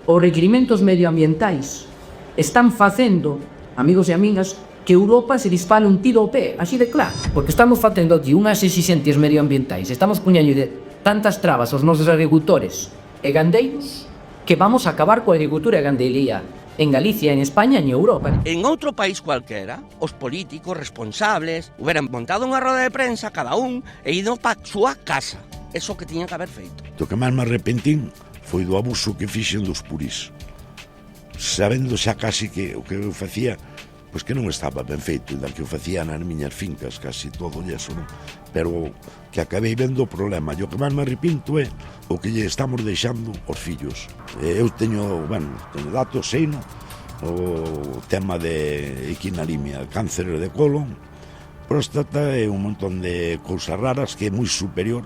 Os requirimentos medioambientais están facendo, amigos e amigas, que Europa se dispare un tiro ao pé, así de claro. Porque estamos facendo aquí unhas exixencias medioambientais, estamos puñendo de tantas trabas aos nosos agricultores e gandeiros que vamos a acabar coa agricultura e gandería en Galicia, en España e en Europa. En outro país cualquera, os políticos responsables hubieran montado unha roda de prensa cada un e ido pa súa casa. Eso que tiñan que haber feito. O que máis me arrepentín foi do abuso que fixen dos purís. Sabendo xa casi que o que eu facía, pois que non estaba ben feito, da que eu facía nas miñas fincas, casi todo eso, non? Pero que acabei vendo o problema. E o que máis me arrepinto é o que lle estamos deixando aos fillos. Eu teño datos, sei, non? O tema de equinalimia, cáncer de colon, próstata e un montón de cousas raras que é moi superior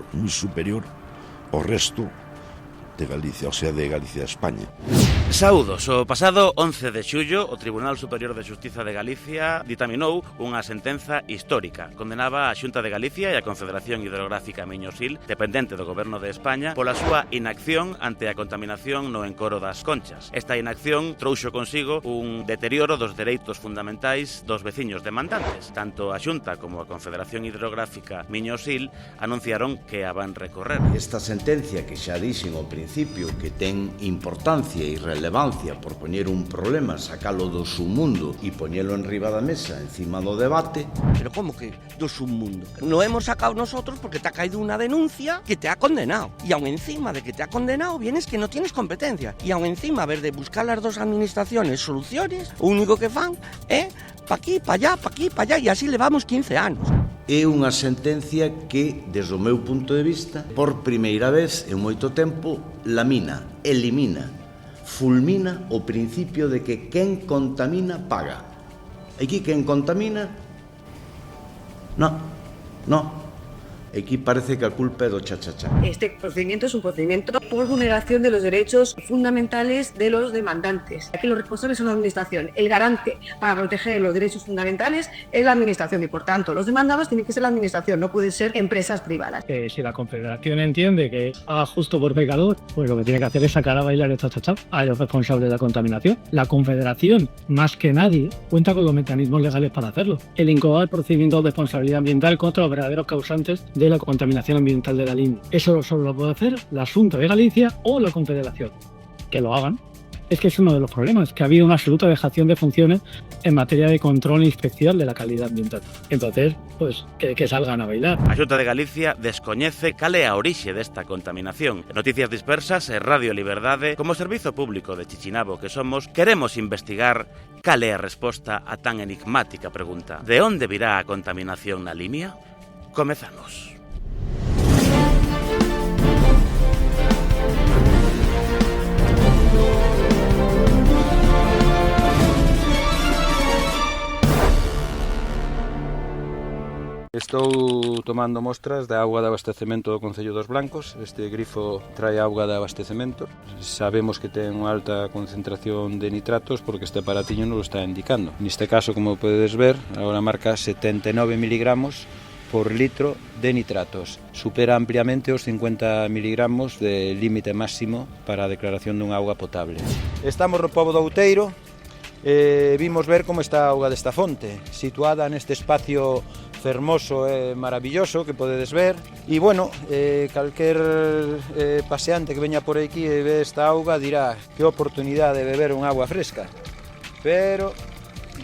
ao resto de Galicia, o sea, de Galicia a España. Saúdos. O pasado 11 de xullo, o Tribunal Superior de Xustiza de Galicia ditaminou unha sentenza histórica. Condenaba a Xunta de Galicia e a Confederación Hidrográfica Miño-Sil, dependente do Goberno de España, pola súa inacción ante a contaminación no encoro das Conchas. Esta inacción trouxo consigo un deterioro dos dereitos fundamentais dos veciños demandantes. Tanto a Xunta como a Confederación Hidrográfica Miño-Sil anunciaron que a van recorrer. Esta sentencia que xa dixen ao principio que ten importancia e relevancia por poñer un problema, sacalo do submundo e poñelo en riba da mesa, encima do debate. Pero como que do submundo? No hemos sacado nosotros porque te ha caído una denuncia que te ha condenado. Y aún encima de que te ha condenado vienes que no tienes competencia. Y aún encima, a ver, de buscar las dos administraciones soluciones, o único que fan é pa aquí, pa allá, e así levamos 15 anos. É unha sentencia que, desde o meu punto de vista, por primeira vez en moito tempo, lamina, elimina, fulmina o principio de que quen contamina paga. Aquí quen contamina, no. Aquí parece que a culpa é do cha-cha-cha. Este procedimiento es un procedimiento por vulneración de los derechos fundamentales de los demandantes. Aquí los responsables son la administración. El garante para proteger los derechos fundamentales es la administración y, por tanto, los demandados tienen que ser la administración, no pueden ser empresas privadas. Si la Confederación entiende que haga justo por pecador, pues lo que tiene que hacer es sacar a bailar el cha-cha-cha a los responsables de la contaminación. La Confederación, más que nadie, cuenta con los mecanismos legales para hacerlo. El incoar procedimientos de responsabilidad ambiental contra los verdaderos causantes de la contaminación ambiental de la línea. Eso solo lo puede hacer la Xunta de Galicia o la Confederación. Que lo hagan. Es que es uno de los problemas, que ha habido una absoluta dejación de funciones en materia de control e inspección de la calidad ambiental. Entonces, pues, que salgan a bailar. A Xunta de Galicia descoñece cal é a orixe desta contaminación. En Noticias Dispersas e Radio Liberdade, como servizo público de Chichinabo que somos, queremos investigar cal é a resposta a tan enigmática pregunta. De onde virá a contaminación na Limia? Comezamos. Estou tomando mostras da auga de abastecemento do Concello dos Blancos. Este grifo trae auga de abastecemento. Sabemos que ten unha alta concentración de nitratos porque este aparatiño nos lo está indicando. Neste caso, como podedes ver, agora marca 79 miligramos por litro de nitratos. Supera ampliamente os 50 miligramos de límite máximo para a declaración dunha auga potable. Estamos no pobo do Outeiro. Vimos ver como está a auga desta fonte, situada neste espacio fermoso e maravilloso que podedes ver. E, bueno, calquer paseante que veña por aquí e ve esta auga dirá que oportunidade de beber unha auga fresca. Pero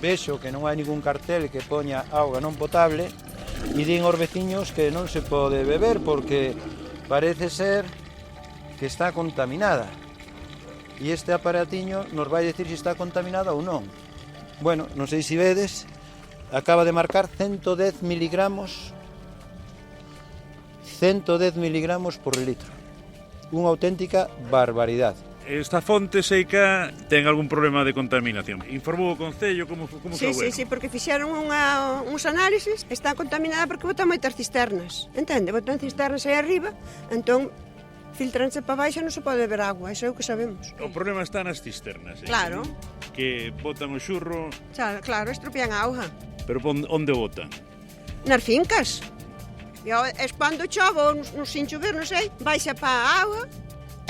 vexo que non hai ningún cartel que poña auga non potable e din aos veciños que non se pode beber porque parece ser que está contaminada. E este aparatiño nos vai dicir se está contaminada ou non. Bueno, non sei se vedes, acaba de marcar 110 miligramos por litro. Unha auténtica barbaridade. Esta fonte seica ten algún problema de contaminación. Informou o Concello como sí, sí, porque fixeron uns análisis, está contaminada porque botan moitas cisternas. Entende? Botan cisternas aí arriba, entón filtranse para baixo e non se pode beber agua, iso é o que sabemos. O problema está nas cisternas, claro. Que botan o xurro... Claro, estropean a auga. Pero onde botan? Nas fincas. E cando chove ou sin chover, non sei, baixa para a auga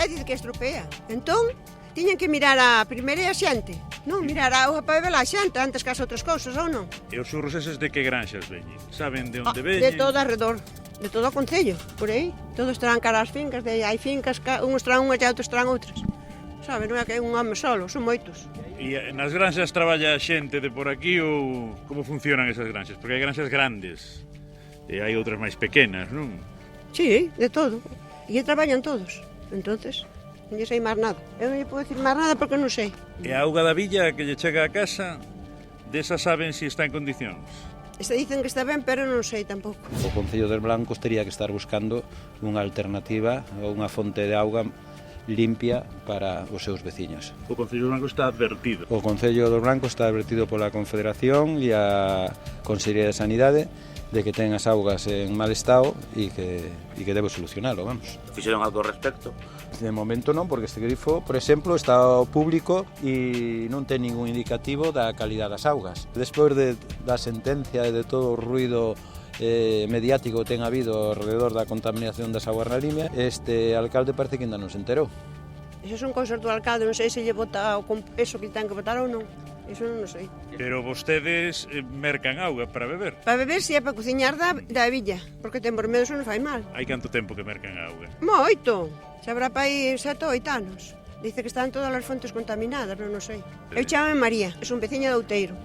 e dice que estropea. Entón, Tiñan que mirar a primeira a xente, non mirar a auga para beber a xente antes que as outras cousas, ou non? E os xurros eses de que granxas veñen? Saben de onde De veñen? todo alrededor, de todo o concello, por aí. Todos traen cara as fincas, hai fincas, uns traen unhas e outros traen outras. Sabe, non é que é un home solo, son moitos. E nas granxas traballa xente de por aquí ou como funcionan esas granxas? Porque hai granxas grandes e hai outras máis pequenas, non? Sí, de todo. E traballan todos. Entonces, non lle sei máis nada. Eu non lle podo decir máis nada porque non sei. E a auga da villa que lle chega a casa, desa saben se está en condicións? Esta dicen que está ben, pero non sei tampouco. O Concello dos Blancos tería que estar buscando unha alternativa ou unha fonte de auga limpia para os seus veciños. O Concello dos Blancos está advertido. O Concello dos Blancos está advertido pola Confederación e a Consellería de Sanidade de que ten as augas en mal estado e que debe solucionalo, vamos. Fixeron algo ao respecto? De momento non, porque este grifo, por exemplo, está ao público e non ten ningún indicativo da calidad das augas. Despois da sentencia e de todo o ruido mediático que ten habido alrededor da contaminación das augas na Limia, este alcalde parece que ainda non se enterou. Eso son cousas do alcalde, non sei se lle bota eso que ten que botar ou non. Eso non sei. Pero vostedes mercan auga para beber? Para beber si é para cociñar da villa, porque ten por medo eso non fai mal. Hai canto tempo que mercan auga? Moito! Xa habrá para aí 7 ou 8 anos. Dice que están todas as fontes contaminadas, non sei. Eu chamo María, é un veciño de Outeiro.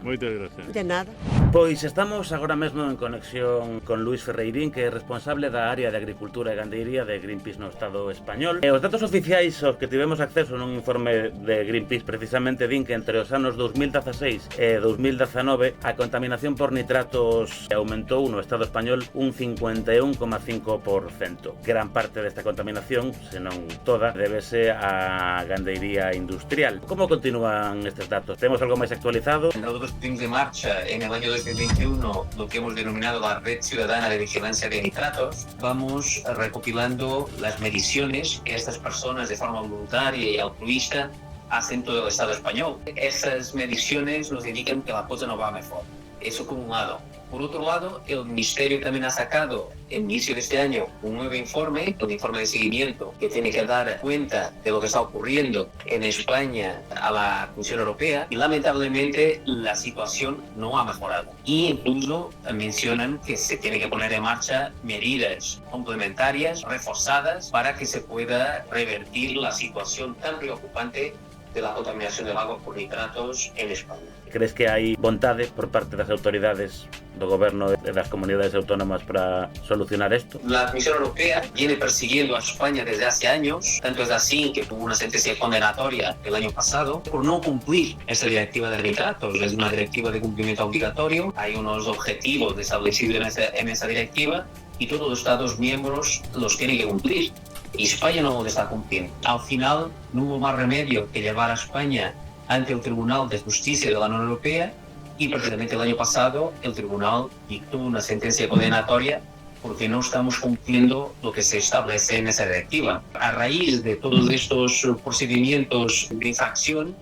Moitas gracias. De nada. Pois estamos agora mesmo en conexión con Luís Ferreirín, que é responsable da área de Agricultura e Gandeiría de Greenpeace no Estado español. E os datos oficiais aos que tivemos acceso nun informe de Greenpeace precisamente din que entre os anos 2016 e 2019 a contaminación por nitratos aumentou no Estado español un 51,5%. Gran parte desta contaminación, senón toda, débese á gandeiría industrial. Como continúan estes datos? Temos algo máis actualizado? Nosotros pusimos en marcha en el año 2021 lo que hemos denominado la Red Ciudadana de Vigilancia de Nitratos. Vamos recopilando las mediciones que estas personas de forma voluntaria y altruista hacen todo el Estado español. Esas mediciones nos indican que la cosa no va mejor. Eso por un lado. Por otro lado, el Ministerio también ha sacado, en inicio de este año, un nuevo informe, un informe de seguimiento, que tiene que dar cuenta de lo que está ocurriendo en España a la Comisión Europea, y lamentablemente la situación no ha mejorado. Y incluso mencionan que se tiene que poner en marcha medidas complementarias, reforzadas, para que se pueda revertir la situación tan preocupante de la contaminación del agua por nitratos en España. Crees que hai vontade por parte das autoridades do goberno e das comunidades autónomas para solucionar isto? La Comisión Europea viene persiguiendo a España desde hace años, tanto es así que tuvo una sentencia condenatoria el año pasado por no cumplir esta directiva de nitratos. Es una directiva de cumplimiento obligatorio, hay unos objetivos establecidos en esa directiva y todos los Estados miembros los tienen que cumplir. Y España no lo está cumpliendo. Al final no hubo más remedio que llevar a España ante el Tribunal de Justicia de la Unión Europea y precisamente el año pasado el Tribunal dictó una sentencia condenatoria porque no estamos cumpliendo lo que se establece en esa directiva. A raíz de todos estos procedimientos de infracción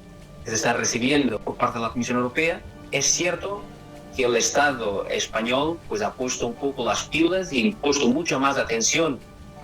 que se están recibiendo por parte de la Comisión Europea, es cierto que el Estado español pues ha puesto un poco las pilas y ha puesto mucho más atención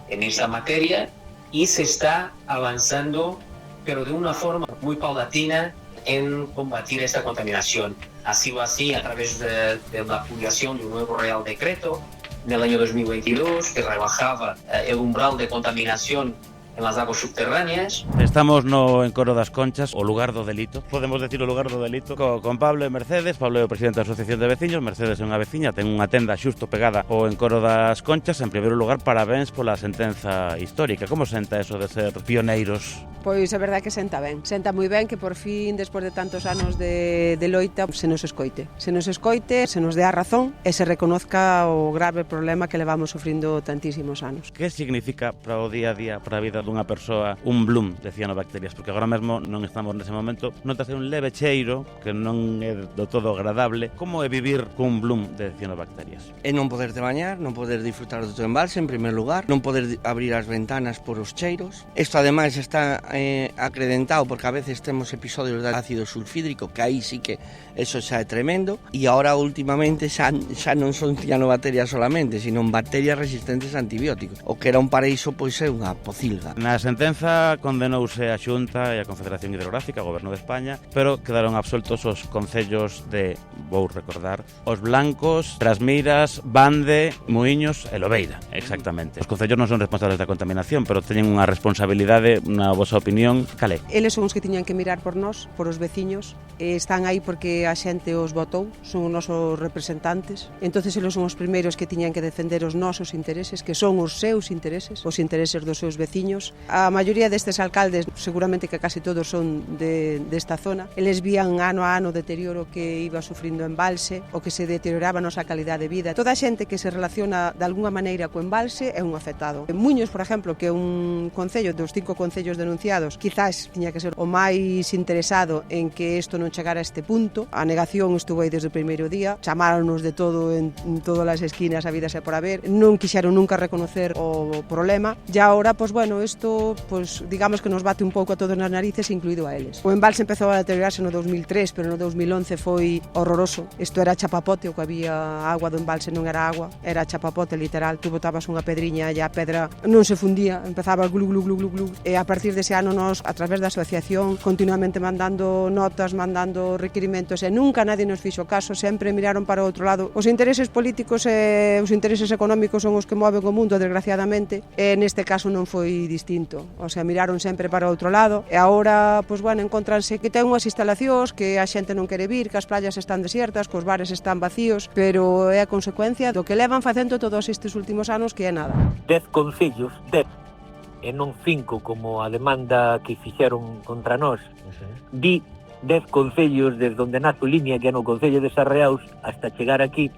en esta materia y se está avanzando, pero de una forma muy paulatina, en combatir esta contaminación. Ha sido así a través de la publicación de un nuevo Real Decreto en el año 2022 que rebajaba el umbral de contaminación en las aguas subterráneas. Estamos no Encoro das Conchas, o lugar do delito. Podemos decir o lugar do delito con Pablo e Mercedes. Pablo é o presidente da Asociación de Veciños, Mercedes é unha veciña, ten unha tenda xusto pegada ao Encoro das Conchas. En primeiro lugar, parabéns pola sentenza histórica. Como senta eso de ser pioneiros? Pois é verdade que senta ben. Senta moi ben que por fin, despois de tantos anos de loita, se nos escoite. Se nos escoite, se nos dé a razón e se reconozca o grave problema que levamos sufrindo tantísimos anos. Que significa para o día a día, para a vida dunha persoa, un bloom de cianobacterias? Porque agora mesmo non estamos nese momento, notase un leve cheiro que non é do todo agradable. Como é vivir cun bloom de cianobacterias? É non poderte bañar, non poder disfrutar do teu embalse en primer lugar, non poder abrir as ventanas por os cheiros. Isto ademais está acredentado porque a veces temos episodios de ácido sulfídrico que aí sí que eso xa é tremendo, e agora últimamente xa non son cianobacterias solamente, sino bacterias resistentes a antibióticos. O que era un paraíso pois é unha pocilga. Na sentenza condenouse a Xunta e a Confederación Hidrográfica, o Goberno de España, pero quedaron absoltos os concellos de, vou recordar, Os Blancos, Trasmiras, Bande, Muíños e Lobeira, exactamente. Os concellos non son responsables da contaminación, pero teñen unha responsabilidade, na vosa opinión, cal é? Eles son os que tiñan que mirar por nós, por os veciños, están aí porque a xente os votou, son os nosos representantes, entonces eles son os primeiros que tiñan que defender os nosos intereses, que son os seus intereses, os intereses dos seus veciños. A maioría destes alcaldes, seguramente que casi todos son desta zona, eles vían ano a ano o deterioro que iba sufrindo o embalse, o que se deterioraba a nosa calidade de vida. Toda a xente que se relaciona de alguna maneira co embalse é un afectado. En Muiños, por exemplo, que é un concello dos 5 concellos denunciados, quizás tiña que ser o máis interesado en que isto non chegara a este punto. A negación estuvo aí desde o primeiro día, chamáronos de todo en todas as esquinas habidas e por haber, non quixeron nunca reconocer o problema, e agora, pois bueno, isto, pois digamos que nos bate un pouco a todos nas narices, incluído a eles. O embalse empezou a deteriorarse no 2003, pero no 2011 foi horroroso. Isto era chapapote, o que había agua do embalse non era agua, era chapapote literal. Tú botabas unha pedriña e a pedra non se fundía, empezaba glu glu glu glu glu. E a partir dese ano nos, a través da asociación, continuamente mandando notas, mandando requirimentos, e nunca nadie nos fixo caso, sempre miraron para o outro lado. Os intereses políticos e os intereses económicos son os que moven o mundo, desgraciadamente, e neste caso non foi distinto. O sea, miraron sempre para o outro lado, e agora, pois bueno, encontranse que ten unhas instalacións, que a xente non quere vir, que as playas están desiertas, que os bares están vacíos, pero é a consecuencia do que levan facendo todos estes últimos anos, que é nada. 10 concellos, 10, e non 5 como a demanda que fixeron contra nós. Di 10 concellos desde onde nace Limia, que é no concello de Sarreaus, hasta chegar aquí,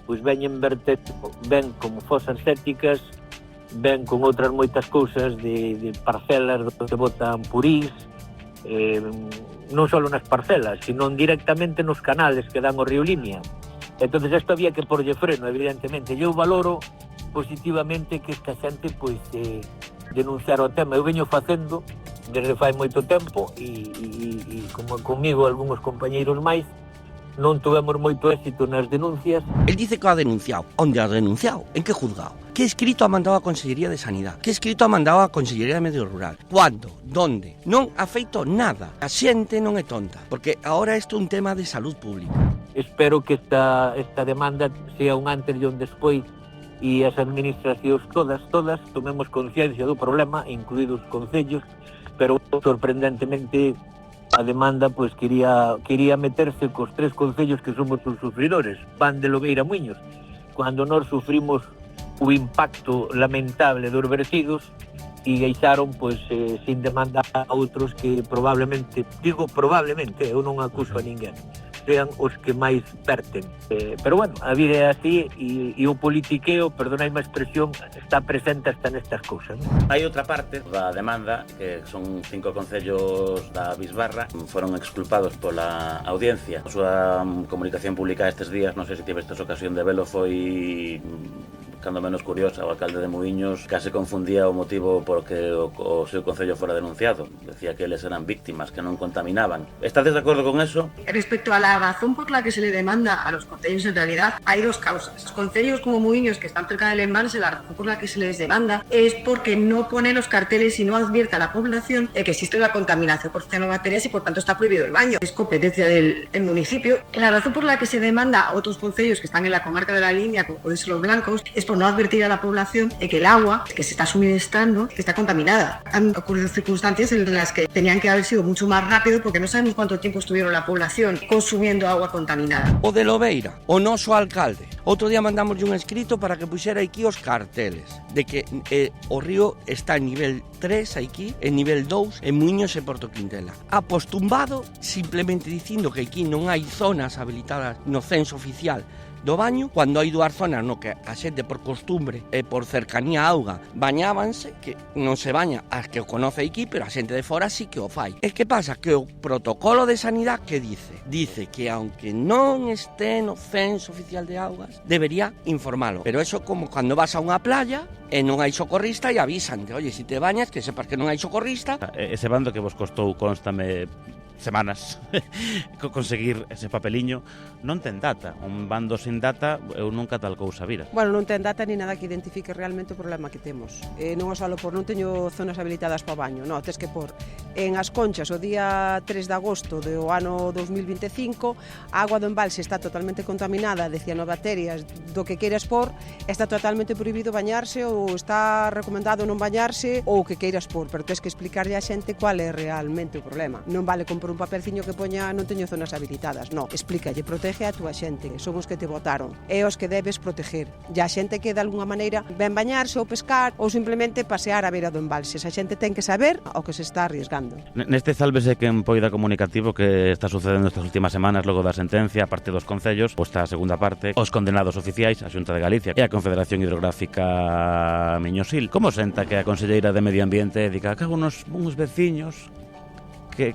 pois veñen verter, ven como fosas sépticas, ven con outras moitas cousas de parcelas onde botan purís, non só nas parcelas, sino directamente nos canales que dan ao río Limia. Entonces isto había que porlle freno, evidentemente. Eu valoro positivamente que esta xente pois denunciar o tema. Eu veño facendo desde fai moito tempo e como comigo algúns compañeiros máis, non tuvemos moito éxito nas denuncias. Él dice que ha denunciado. ¿Onde ha denunciado? ¿En qué juzgado? ¿Qué escrito ha mandado a Consellería de Sanidad? ¿Qué escrito ha mandado a Consellería de Medio Rural? ¿Cuándo? ¿Dónde? Non ha feito nada. A xente non é tonta, porque ahora isto é un tema de salud pública. Espero que esta demanda sea un antes e un despois e as administracións todas tomemos conciencia do problema, incluídos os concellos, pero sorprendentemente a demanda pois quería meterse cos 3 concellos que somos os sufridores, Bande, Lobeira, Muiños, cando nós sufrimos o impacto lamentable dos vertidos e deixaron pois sin demanda a outros que probablemente, eu non acuso a ninguén, sean os que máis verten. Pero bueno, a vida é así e o politiqueo, perdonai-me a expresión, está presente hasta nestas cousas. Hai outra parte da demanda, que son 5 concellos da Bisbarra, foron exculpados pola audiencia. A súa comunicación pública estes días, non sei se tivestes ocasión de velo, foi cando menos curiosa. O alcalde de Muiños case confundía o motivo por que o seu concello fora denunciado. Decía que eles eran víctimas, que non contaminaban. ¿Estás de acordo con eso? Respecto a la razón por la que se le demanda a los concellos, en realidad hay 2 causas. Los concellos como Muiños, que están cerca del embalse, la razón por la que se les demanda es porque no pone los carteles y no advierte a la población de que existe una contaminación por cianobacterias y por tanto está prohibido el baño. Es competencia del municipio. La razón por la que se demanda a otros concellos que están en la comarca de la Línea, como pueden ser Los Blancos, es por no advertir a la población de que el agua que se está suministrando está contaminada. Han ocurrido circunstancias en las que tenían que haber sido mucho más rápido porque no sabemos cuánto tiempo estuvieron la población consumiendo agua contaminada. O de Lobeira, o noso alcalde. Outro día mandamos un escrito para que puxera aquí os carteles de que o río está en nivel 3 aquí, en nivel 2 en Muiños e Porto Quintela. Ha postumbado simplemente dicindo que aquí non hai zonas habilitadas no censo oficial do baño, cando hai 2 zonas no que a xente por costumbre e por cercanía a auga bañábanse, que non se baña as que o conoce aquí, pero a xente de fora sí que o fai. E que pasa? Que o protocolo de sanidade que dice? Dice que aunque non este no censo oficial de augas, debería informalo. Pero eso como cando vas a unha playa e non hai socorrista e avisan, oye, se te bañas, que sepas que non hai socorrista. Ese bando que vos costou, constame, semanas conseguir ese papeliño, non ten data. Un bando sin data eu nunca tal cousa vira. Bueno, non ten data ni nada que identifique realmente o problema que temos. Non é só por non teño zonas habilitadas para o baño, non, tes que pôr en As Conchas o día 3 de agosto do ano 2025, a agua do embalse está totalmente contaminada de cianobacterias do que queiras pôr, está totalmente prohibido bañarse ou está recomendado non bañarse ou o que queiras pôr, pero tens que explicarlle á xente cual é realmente o problema. Non vale comprar un papelciño que poña non teño zonas habilitadas, non, explícalle, protege a túa xente, son os que te votaron, é os que debes proteger. E a xente que de alguna maneira ven bañarse ou pescar ou simplemente pasear a beira do embalse, a xente ten que saber o que se está arriesgando. Neste sálvese quen poida comunicativo que está sucedendo estas últimas semanas logo da sentencia, a parte dos concellos, posta a segunda parte, os condenados oficiais, a Xunta de Galicia e a Confederación Hidrográfica Miñosil. Como senta que a conselleira de Medio Ambiente diga que uns veciños que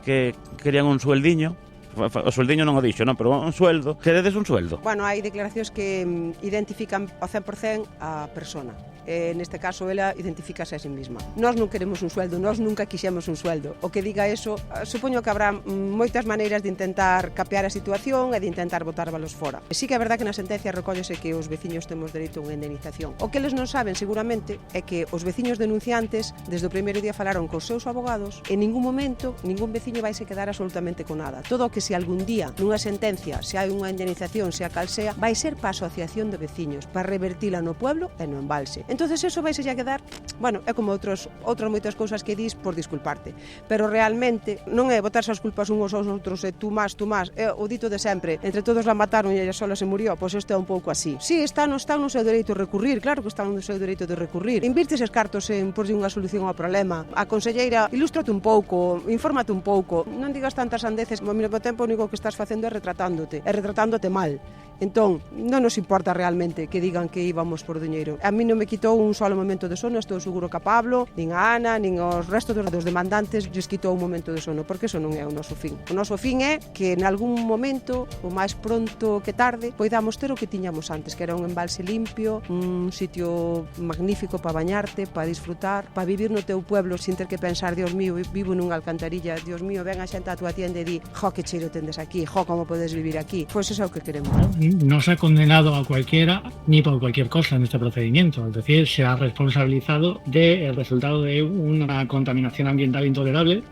querían un sueldiño? O sueldiño non o dixo, non, pero un sueldo. Queredes un sueldo? Bueno, hai declaracións que identifican ao 100% a persona. Neste caso, ela identificase a sí misma. Nós non queremos un sueldo, nós nunca quixemos un sueldo. O que diga eso, supoño que habrá moitas maneiras de intentar capear a situación e de intentar botárvalos fora. Sí que é verdad que na sentencia recóllese que os veciños temos dereito a unha indemnización. O que eles non saben, seguramente, é que os veciños denunciantes, desde o primeiro día falaron cos seus abogados, en ningún momento, ningún veciño vai se quedar absolutamente con nada. Todo o que se algún día, nunha sentencia, se hai unha indemnización, sea cal sea, vai ser para a asociación de veciños, para revertila no pueblo e no embalse. Entonces eso vai se a quedar, bueno, é como outras moitas cousas que dis por disculparte, pero realmente non é botarse as culpas uns aos outros e tú máis, é o dito de sempre, entre todos la mataron e ella sola se murió, pois isto é un pouco así. Si, están no seu dereito de recurrir, claro que están no seu dereito de recurrir. Invirte eses cartos en porlle unha solución ao problema. A conselleira, ilústrate un pouco, infórmate un pouco, non digas tantas sandeces, ao mesmo tempo o único que estás facendo é retratándote mal. Entón, non nos importa realmente que digan que íbamos por diñeiro. A mí non me quitou un solo momento de sono, estou seguro que a Pablo, nin a Ana, nin os restos dos demandantes lles quitou un momento de sono, porque eso non é o noso fin. O noso fin é que en algún momento, o máis pronto que tarde, poidamos ter o que tiñamos antes, que era un embalse limpio, un sitio magnífico para bañarte, para disfrutar, para vivir no teu pueblo sin ter que pensar, Dios mío, vivo nunha alcantarilla, Dios mío, ven a xente a tua tienda e di, jo, que cheiro tendes aquí, jo, como podes vivir aquí. Pois eso é o que queremos. No se ha condenado a cualquiera ni por cualquier cosa en este procedimiento, es decir, se ha responsabilizado del resultado de una contaminación ambiental intolerable,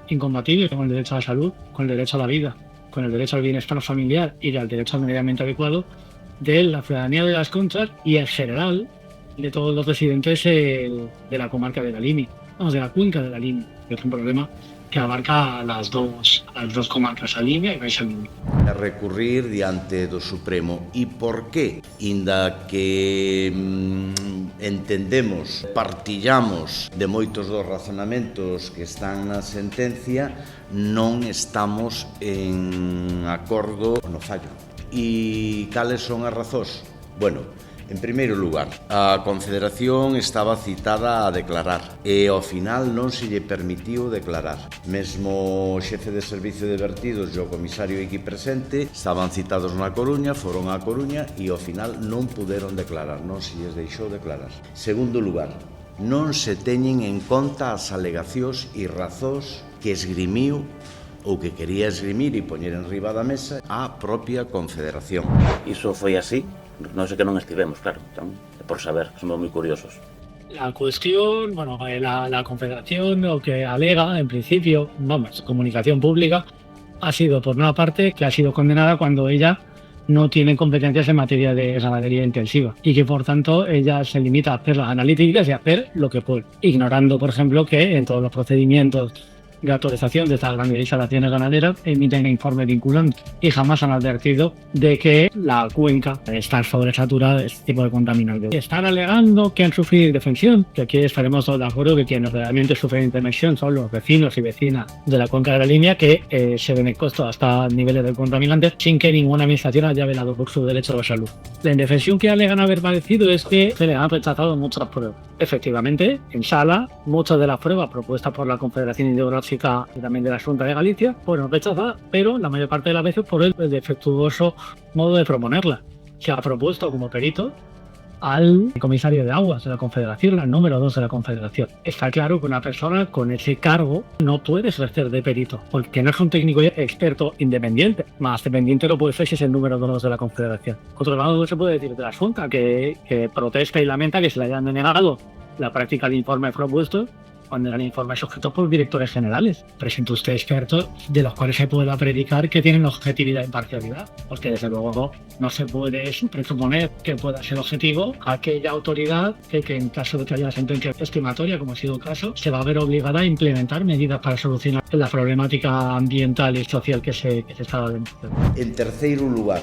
incompatible con el derecho a la salud, con el derecho a la vida, con el derecho al bienestar familiar y al derecho al medio ambiente adecuado de la ciudadanía de Las Conchas y en general de todos los residentes de la comarca de la Limi, de la cuenca de la Limi, que es un problema que abarca a las dos comarcas, a Limia e Baixa Limia. A recurrir diante do Supremo. E por qué? Inda que entendemos, partillamos de moitos dos razonamentos que están na sentencia, non estamos en acordo no fallo. E cales son as razóns? Bueno, en primeiro lugar, a Confederación estaba citada a declarar e ao final non se lle permitiu declarar. Mesmo o xefe de servicio de vertidos e o comisario aquí presente estaban citados na Coruña, foron á Coruña e ao final non puderon declarar, non se lles deixou declarar. Segundo lugar, non se teñen en conta as alegacións e razóns que esgrimiu ou que quería esgrimir e poñer en riba da mesa a propia Confederación. Iso foi así? Non sei que non estivemos, claro, entón, por saber, somos moi curiosos. La cuestión, bueno, la Confederación lo que alega, en principio, comunicación pública, ha sido, por una parte, que ha sido condenada cuando ella no tiene competencias en materia de ganadería intensiva y que, por tanto, ella se limita a hacer las analíticas y a hacer lo que puede, ignorando, por ejemplo, que en todos los procedimientos de autorización de estas grandes instalaciones ganaderas emiten informes vinculantes y jamás han advertido de que la cuenca está sobresaturada de este tipo de contaminantes. Están alegando que han sufrido indefensión, que aquí estaremos todos de acuerdo que quienes realmente sufren indefensión son los vecinos y vecinas de la cuenca de la Línea que se ven expuestos hasta niveles de contaminantes sin que ninguna administración haya velado por su derecho a la salud. La indefensión que alegan haber padecido es que se les han rechazado muchas pruebas. Efectivamente, en sala, muchas de las pruebas propuestas por la Confederación Hidrográfica y también de la Xunta de Galicia fueron rechazadas, pero la mayor parte de las veces por el defectuoso modo de proponerla. Se ha propuesto como perito al comisario de aguas de la Confederación, al número 2 de la Confederación. Está claro que una persona con ese cargo no puede ejercer de perito, porque no es un técnico experto independiente. Más dependiente lo puede ser si es el número 2 de la Confederación. Otro lado se puede decir de la Junta, que protesta y lamenta que se le hayan denegado la práctica de informe propuesto cuando eran informes sujetos por directores generales. Presenta usted expertos de los cuales se pueda predicar que tienen objetividad e imparcialidad, porque desde luego no se puede presuponer que pueda ser objetivo aquella autoridad que en caso de que haya sentencia estimatoria, como ha sido el caso, se va a ver obligada a implementar medidas para solucionar la problemática ambiental y social que se está denunciando. En terceiro lugar,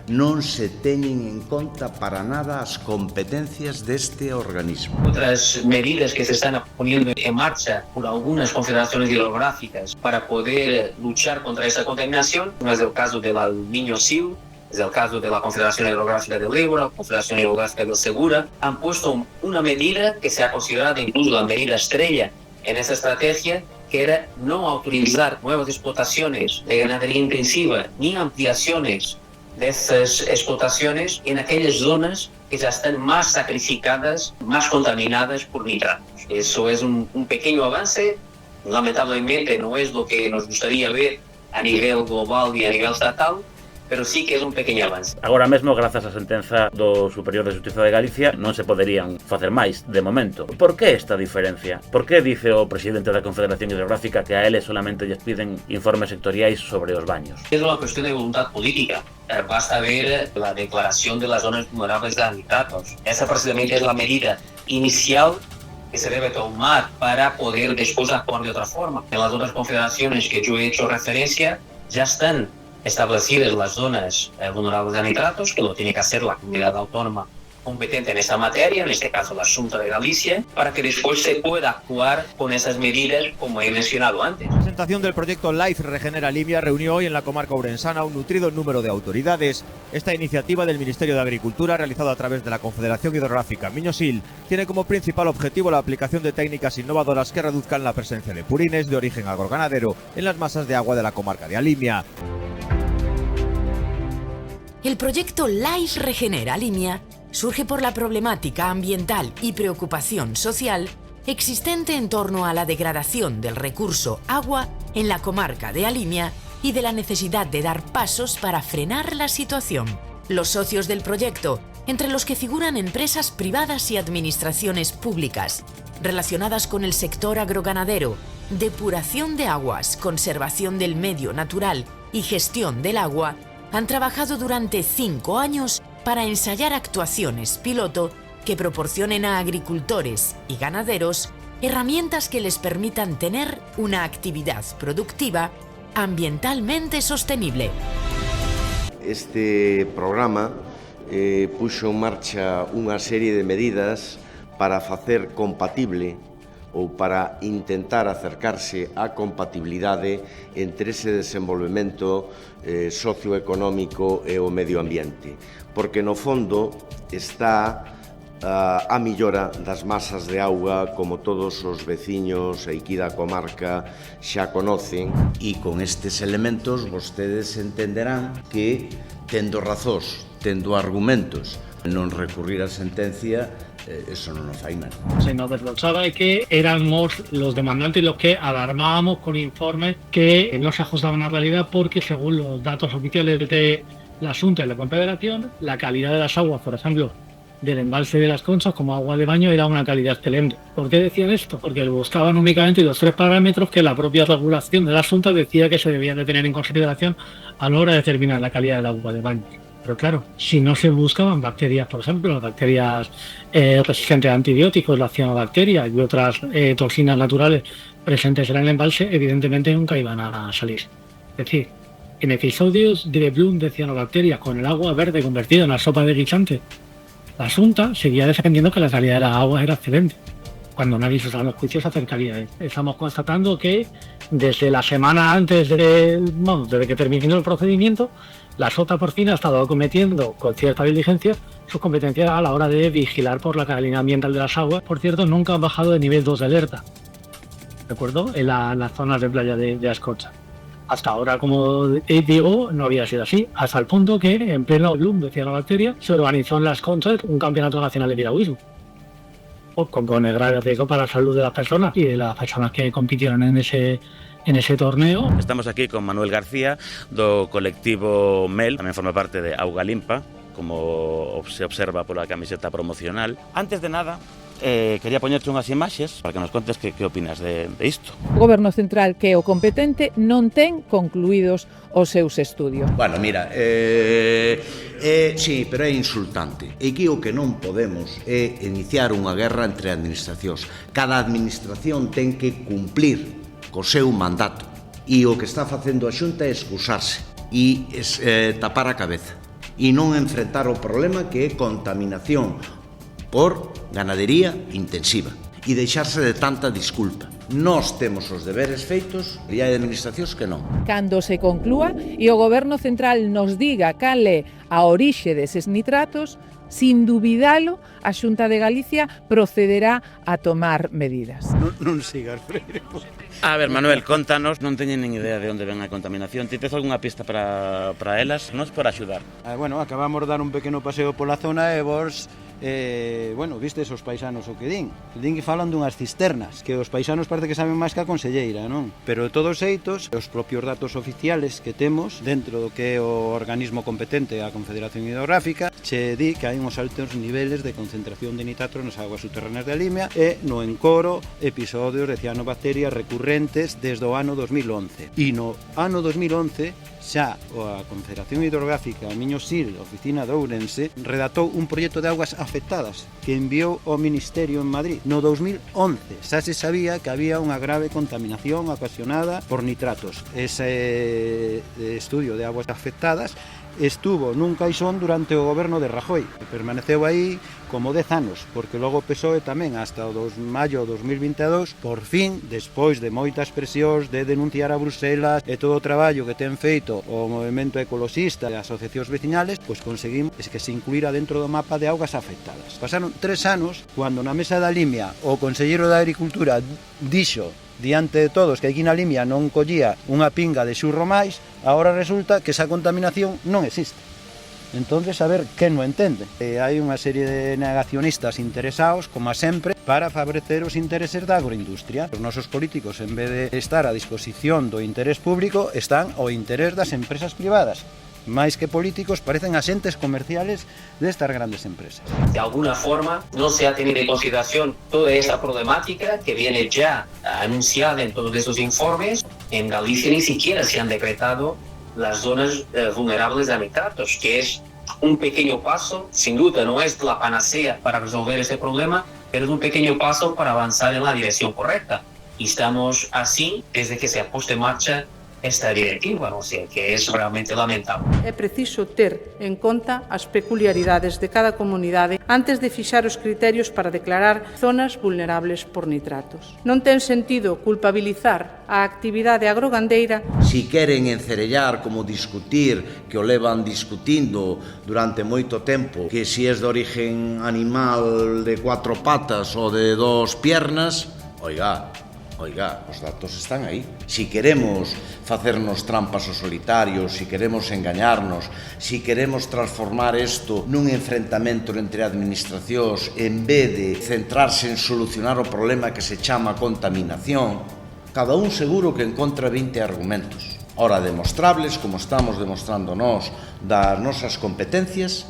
non se teñen en conta para nada as competencias deste organismo. Otras medidas que se están poniendo en marcha por algunas confederaciones hidrográficas para poder luchar contra esta contaminación, no es el caso del Miño-Sil, es el caso de la Confederación Hidrográfica del Ebro, la Confederación Hidrográfica del Segura, han puesto una medida que se ha considerado incluso la medida estrella en esta estrategia, que era no autorizar nuevas explotaciones de ganadería intensiva ni ampliaciones de estas explotaciones en aquellas zonas que ya están más sacrificadas, más contaminadas por nitratos. Eso es un pequeño avance, lamentablemente no es lo que nos gustaría ver a nivel global e a nivel estatal, pero sí que é un pequeno avance. Agora mesmo, grazas á sentenza do Superior de Xustiza de Galicia, non se poderían facer máis, de momento. Por que esta diferencia? Por que dice o presidente da Confederación Hidrográfica que a eles solamente lles piden informes sectoriais sobre os baños? Es una cuestión de voluntad política. Basta ver la declaración de las zonas vulnerables de nitratos. Esa precisamente es la medida inicial que se debe tomar para poder después actuar de otra forma. En las otras confederaciones que yo he hecho referencia ya están establecidas las zonas vulnerables a nitratos, que lo tiene que hacer la comunidad autónoma competente en esta materia, en este caso la Xunta de Galicia, para que después se pueda actuar con esas medidas como he mencionado antes. La presentación del proyecto LIFE Regenera Limia reunió hoy en la comarca ourensana un nutrido número de autoridades. Esta iniciativa del Ministerio de Agricultura, realizada a través de la Confederación Hidrográfica Miño-Sil, tiene como principal objetivo la aplicación de técnicas innovadoras que reduzcan la presencia de purines de origen agroganadero en las masas de agua de la comarca de Alimia. El proyecto LIFE Regenera Limia surge por la problemática ambiental y preocupación social existente en torno a la degradación del recurso agua en la comarca de Alimia y de la necesidad de dar pasos para frenar la situación. Los socios del proyecto, entre los que figuran empresas privadas y administraciones públicas relacionadas con el sector agroganadero, depuración de aguas, conservación del medio natural y gestión del agua, han trabajado durante 5 años para ensayar actuaciones piloto que proporcionen a agricultores y ganaderos herramientas que les permitan tener una actividad productiva ambientalmente sostenible. Este programa puxo en marcha unha serie de medidas para facer compatible ou para intentar acercarse á compatibilidade entre ese desenvolvemento socioeconómico e o medio ambiente, porque no fondo está a millora das masas de auga, como todos os veciños aquí da comarca xa conocen, e con estes elementos vostedes entenderán que, tendo razóns, tendo argumentos, non recurrir a sentencia, eso non nos fai nada. Se nos desglosaba de que éramos los demandantes los que alarmábamos con informes que no se ajustaban a la realidad porque según los datos oficiales de la Xunta y la Confederación, la calidad de las aguas, por ejemplo, del embalse de las Conchas como agua de baño era una calidad excelente. ¿Por qué decían esto? Porque buscaban únicamente los 3 parámetros que la propia regulación de la Xunta decía que se debían de tener en consideración a la hora de determinar la calidad del agua de baño. Pero claro, si no se buscaban bacterias, por ejemplo, las bacterias resistentes a antibióticos, la cianobacteria y otras toxinas naturales presentes en el embalse, evidentemente nunca iban a salir. Es decir, en episodios de Bloom de cianobacterias con el agua verde convertida en la sopa de guisante, la Xunta seguía defendiendo que la calidad de la agua era excelente, cuando nadie se usaba los juicios acerca de esto. Estamos constatando que desde la semana antes desde que terminó el procedimiento, la Xunta por fin ha estado cometiendo con cierta diligencia sus competencias a la hora de vigilar por la calidad ambiental de las aguas. Por cierto, nunca han bajado de nivel 2 de alerta, ¿de acuerdo? En las zonas de playa de Ascocha. Hasta ahora, como digo, no había sido así, hasta el punto que en pleno Bloom, decía la bacteria, se organizó en Las Conchas un campeonato nacional de piragüismo. Con el grave riesgo para la salud de las personas y de las personas que compitieron en ese torneo. Estamos aquí con Manuel García, do colectivo MEL, tamén forma parte de Auga Limpa, como se observa pola camiseta promocional. Antes de nada, quería poñerte unhas imaxes para que nos contes que opinas de isto. O Goberno Central, que é o competente, non ten concluídos os seus estudios. Bueno, mira, sí, pero é insultante. E que o que non podemos é iniciar unha guerra entre administracións. Cada administración ten que cumplir co seu mandato. E o que está facendo a Xunta é excusarse e tapar a cabeza e non enfrentar o problema que é contaminación por ganadería intensiva e deixarse de tanta disculpa. Nós temos os deberes feitos e hai administracións que non. Cando se conclúa e o Goberno Central nos diga cal é a orixe deses nitratos, sin dubidalo, a Xunta de Galicia procederá a tomar medidas. Non sigas, Freire. A ver, Manuel, contanos, non teñen nin idea de onde ven a contaminación. Ti tes algunha pista para elas? Nos por axudar. Bueno, acabamos de dar un pequeno paseo pola zona e vos vistes os paisanos o que din que falan dunhas cisternas, que os paisanos parece que saben máis que a conselleira, non? Pero de todos xeitos, os propios datos oficiales que temos dentro do que é o organismo competente, a Confederación Hidrográfica, che di que hai uns altos niveles de concentración de nitratos nas aguas subterráneas de Limia e no encoro episodios de cianobacterias recurrentes desde o ano 2011. E no ano 2011 xa a Confederación Hidrográfica Miño Sil, oficina de Ourense, redactou un proxecto de augas afectadas que enviou ao Ministerio en Madrid. No 2011 xa se sabía que había unha grave contaminación ocasionada por nitratos. Ese estudio de aguas afectadas estuvo nun caixón durante o goberno de Rajoy, que permaneceu aí como 10 anos, porque logo o PSOE tamén hasta o maio de 2022, por fin, despois de moitas presións de denunciar a Bruselas e todo o traballo que ten feito o movemento ecoloxista e as asociacións vecinales, pois conseguimos que se incluíra dentro do mapa de augas afectadas. Pasaron 3 anos, cando na mesa da Limia o conselleiro da Agricultura dixo diante de todos que aquí na Limia non collía unha pinga de xurro máis, agora resulta que esa contaminación non existe. Entonces, a ver, quen non entende? Hai unha serie de negacionistas interesados, como sempre, para favorecer os intereses da agroindustria. Os nosos políticos, en vez de estar a disposición do interés público, están ao interés das empresas privadas. Máis que políticos, parecen axentes comerciales destas grandes empresas. De alguna forma, no se ha tenido en consideración toda esa problemática que viene ya anunciada en todos esos informes. En Galicia ni siquiera se han decretado las zonas vulnerables a nitratos, que es un pequeño paso, sin duda no es la panacea para resolver ese problema, pero es un pequeño paso para avanzar en la dirección correcta. Y estamos así desde que se ha puesto en marcha esta directiva, o sea, que é realmente lamentable. É preciso ter en conta as peculiaridades de cada comunidade antes de fixar os criterios para declarar zonas vulnerables por nitratos. Non ten sentido culpabilizar a actividade agrogandeira. Si queren encerellar como discutir, que o levan discutindo durante moito tempo, que si es de origen animal de 4 patas ou de 2 piernas, oiga, os datos están aí. Si queremos facernos trampas ao solitario, si queremos engañarnos, si queremos transformar isto nun enfrentamento entre administracións en vez de centrarse en solucionar o problema que se chama contaminación, cada un seguro que encontra 20 argumentos. Ora, demostrables, como estamos demostrando nós, das nosas competencias,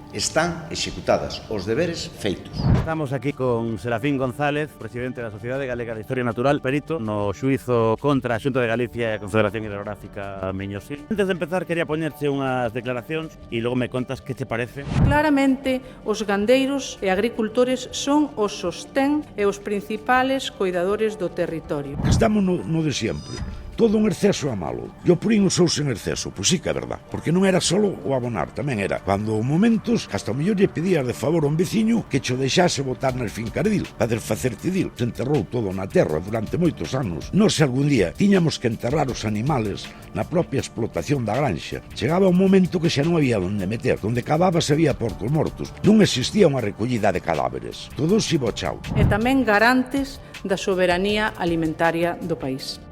están executadas, os deberes feitos. Estamos aquí con Serafín González, presidente da Sociedade Galega de Historia Natural, perito no xuizo contra a Xunta de Galicia e a Confederación Hidrográfica Miño Sil. Antes de empezar, quería poñerche unhas declaracións e logo me contas que te parece. Claramente, os gandeiros e agricultores son os sostén e os principales coidadores do territorio. Estamos no de sempre. Todo un exceso é malo. E o purín usouse en exceso, pois sí que é verdad. Porque non era só o abonar, tamén era cando momentos, hasta o mellor lle pedías de favor a un veciño que cho deixase botar nas fincardil, para desfacer tidil. Se enterrou todo na terra durante moitos anos. Nós, se algún día tiñamos que enterrar os animales na propia explotación da granxa, chegaba un momento que xa non había onde meter. Donde cavaba se había porcos mortos. Non existía unha recollida de cadáveres. Todos iba ao chao. E tamén garantes da soberanía alimentaria do país.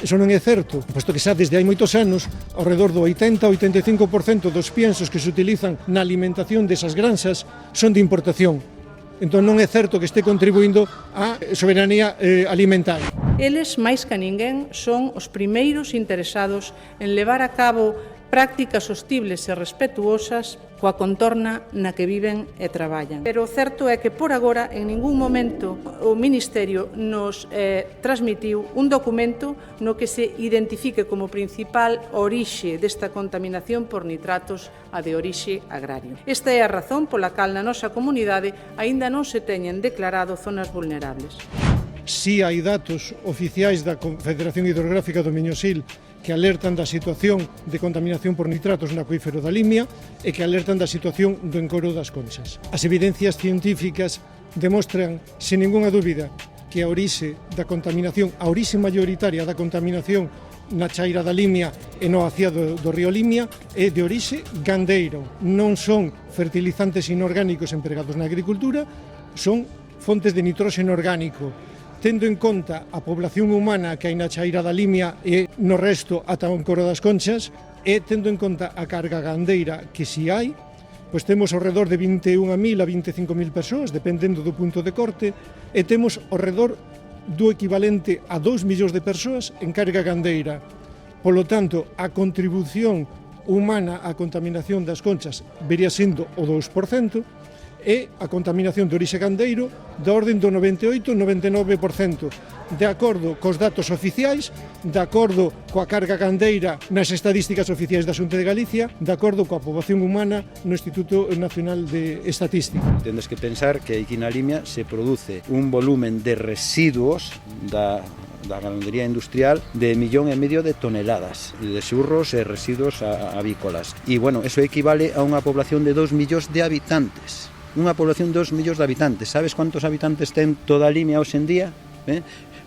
Iso non é certo, posto que xa desde hai moitos anos, ao redor do 80-85% dos piensos que se utilizan na alimentación desas granxas son de importación. Entón non é certo que este contribuindo á soberanía alimentaria. Eles, máis que ninguén, son os primeiros interesados en levar a cabo prácticas sostibles e respetuosas coa contorna na que viven e traballan. Pero o certo é que por agora en ningún momento o Ministerio nos transmitiu un documento no que se identifique como principal orixe desta contaminación por nitratos a de orixe agrario. Esta é a razón pola cal na nosa comunidade aínda non se teñen declarado zonas vulnerables. Si hai datos oficiais da Confederación Hidrográfica do Miño-Sil que alertan da situación de contaminación por nitratos no acuífero da Limia e que alertan da situación do encoro das Conchas. As evidencias científicas demostran, sen ningunha dúbida, que a orixe da contaminación, a orixe maioritaria da contaminación na chaira da Limia e no aciado do río Limia é de orixe gandeiro. Non son fertilizantes inorgánicos empregados na agricultura, son fontes de nitróxeno orgánico. Tendo en conta a población humana que hai na chaira da Limia e no resto ata o encoro das Conchas, e tendo en conta a carga gandeira que si hai, pois temos ao redor de 21.000 a 25.000 persoas, dependendo do punto de corte, e temos ao redor do equivalente a 2 millóns de persoas en carga gandeira. Polo tanto, a contribución humana á contaminación das Conchas vería sendo o 2%, e a contaminación de orixe gandeiro da orden do 98-99%, de acordo cos datos oficiais, de acordo coa carga gandeira nas estadísticas oficiais da Xunta de Galicia, de acordo coa poboación humana no Instituto Nacional de Estatística. Tendes que pensar que aquí na Limia se produce un volumen de residuos da ganadería industrial de 1,5 millón de toneladas de xurros e residuos avícolas. E, bueno, eso equivale a unha población de 2 millóns de habitantes. Unha población de 2 millóns de habitantes. Sabes cuántos habitantes ten toda a Limia hoxe en día?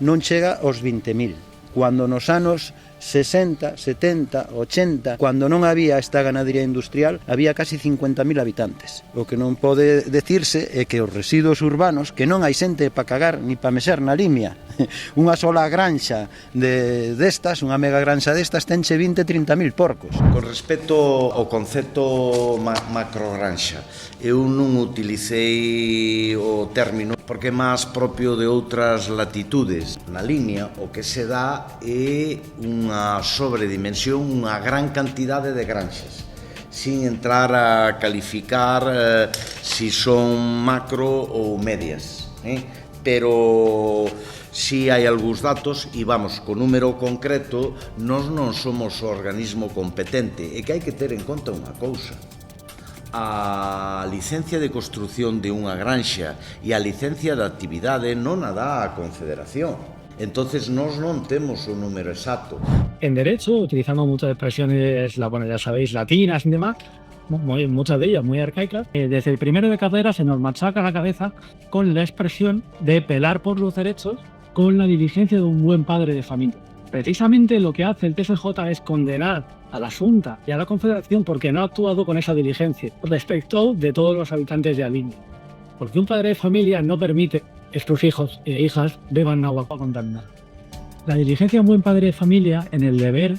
Non chega aos 20.000. Cuando nos anos 60, 70, 80, cando non había esta ganadería industrial, había casi 50.000 habitantes. O que non pode decirse é que os residuos urbanos, que non hai xente para cagar ni para mexer na Limia, unha sola granxa destas, unha mega granxa destas, tenche 20-30.000 porcos. Con respecto ao concepto macrogranxa, eu non utilicei o término porque é máis propio de outras latitudes. Na Limia o que se dá é unha sobredimensión, unha gran cantidade de granxas, sin entrar a calificar si son macro ou medias, pero si hai algúns datos e vamos, co número concreto nós non somos o organismo competente, e que hai que ter en conta unha cousa: a licencia de construción de unha granxa e a licencia de actividade non a dá a Confederación. Entonces nós non temos un número exacto. En derecho, utilizando muchas expresiones, bueno, ya sabéis, latinas y demás, muchas de ellas muy arcaicas, desde el primero de carrera se nos machaca la cabeza con la expresión de pelar por los derechos con la diligencia de un buen padre de familia. Precisamente lo que hace el TSJ es condenar a la Xunta y a la Confederación porque no ha actuado con esa diligencia respecto de todos los habitantes de Alimia. Porque un padre de familia no permite que sus hijos e hijas beban agua contaminada. La diligencia de un buen padre de familia en el deber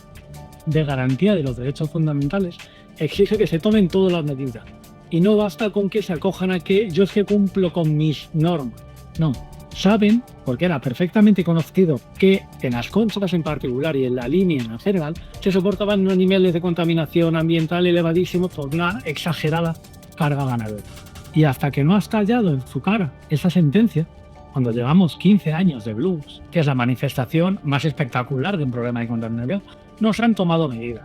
de garantía de los derechos fundamentales exige que se tomen todas las medidas. Y no basta con que se acojan a que yo es que cumplo con mis normas. No. Saben, porque era perfectamente conocido, que en las Conchas en particular y en la Limia en general se soportaban unos niveles de contaminación ambiental elevadísimos por una exagerada carga ganadera. Y hasta que no ha estallado en su cara esa sentencia, cuando llevamos 15 años de Blues, que es la manifestación más espectacular de un problema de contaminación, no se han tomado medidas.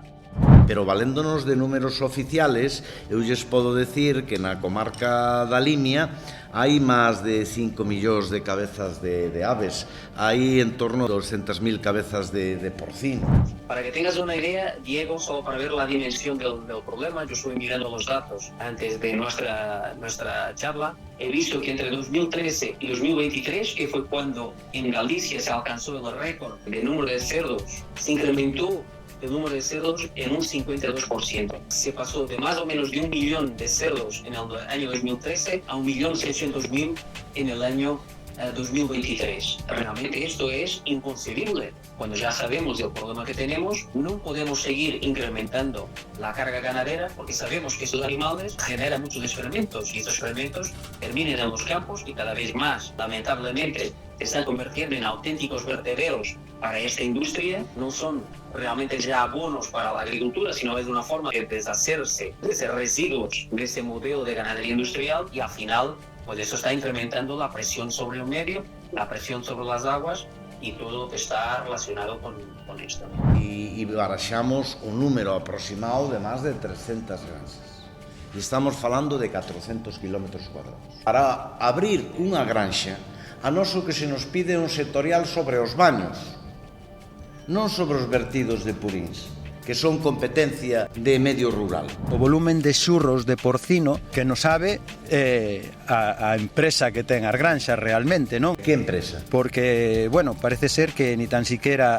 Pero valéndonos de números oficiales, eu lles podo decir que na comarca da Limia hai máis de 5 millóns de cabezas de aves, hai en torno a 200.000 cabezas de porcino. Para que tengas una idea, Diego, solo para ver la dimensión del problema, yo estuve mirando los datos antes de nuestra charla, he visto que entre 2013 y 2023, que fue cuando en Galicia se alcanzó el récord de número de cerdos, se incrementó el número de cerdos en un 52%. Se pasó de más o menos de 1 millón de cerdos en el año 2013 a 1.600.000 en el año 2023. Realmente esto es inconcebible. Cuando ya sabemos del problema que tenemos, no podemos seguir incrementando la carga ganadera porque sabemos que estos animales generan muchos excrementos y estos excrementos terminan en los campos y cada vez más, lamentablemente, se están convirtiendo en auténticos vertederos para esta industria. No son realmente ya abonos para la agricultura, sino es una forma de deshacerse de esos residuos de ese modelo de ganadería industrial y al final pues eso está incrementando la presión sobre el medio, la presión sobre las aguas y todo lo que está relacionado con esto. Y barajamos un número aproximado de más de 300 granxas. E estamos falando de 400 km cuadrados. Para abrir unha granxa, a nós o que se nos pide é un sectorial sobre os baños, non sobre os vertidos de purins, que son competencia de medio rural. O volumen de xurros de porcino que non sabe a empresa que ten as granxas realmente, non? Que empresa? Porque, bueno, parece ser que ni tan siquiera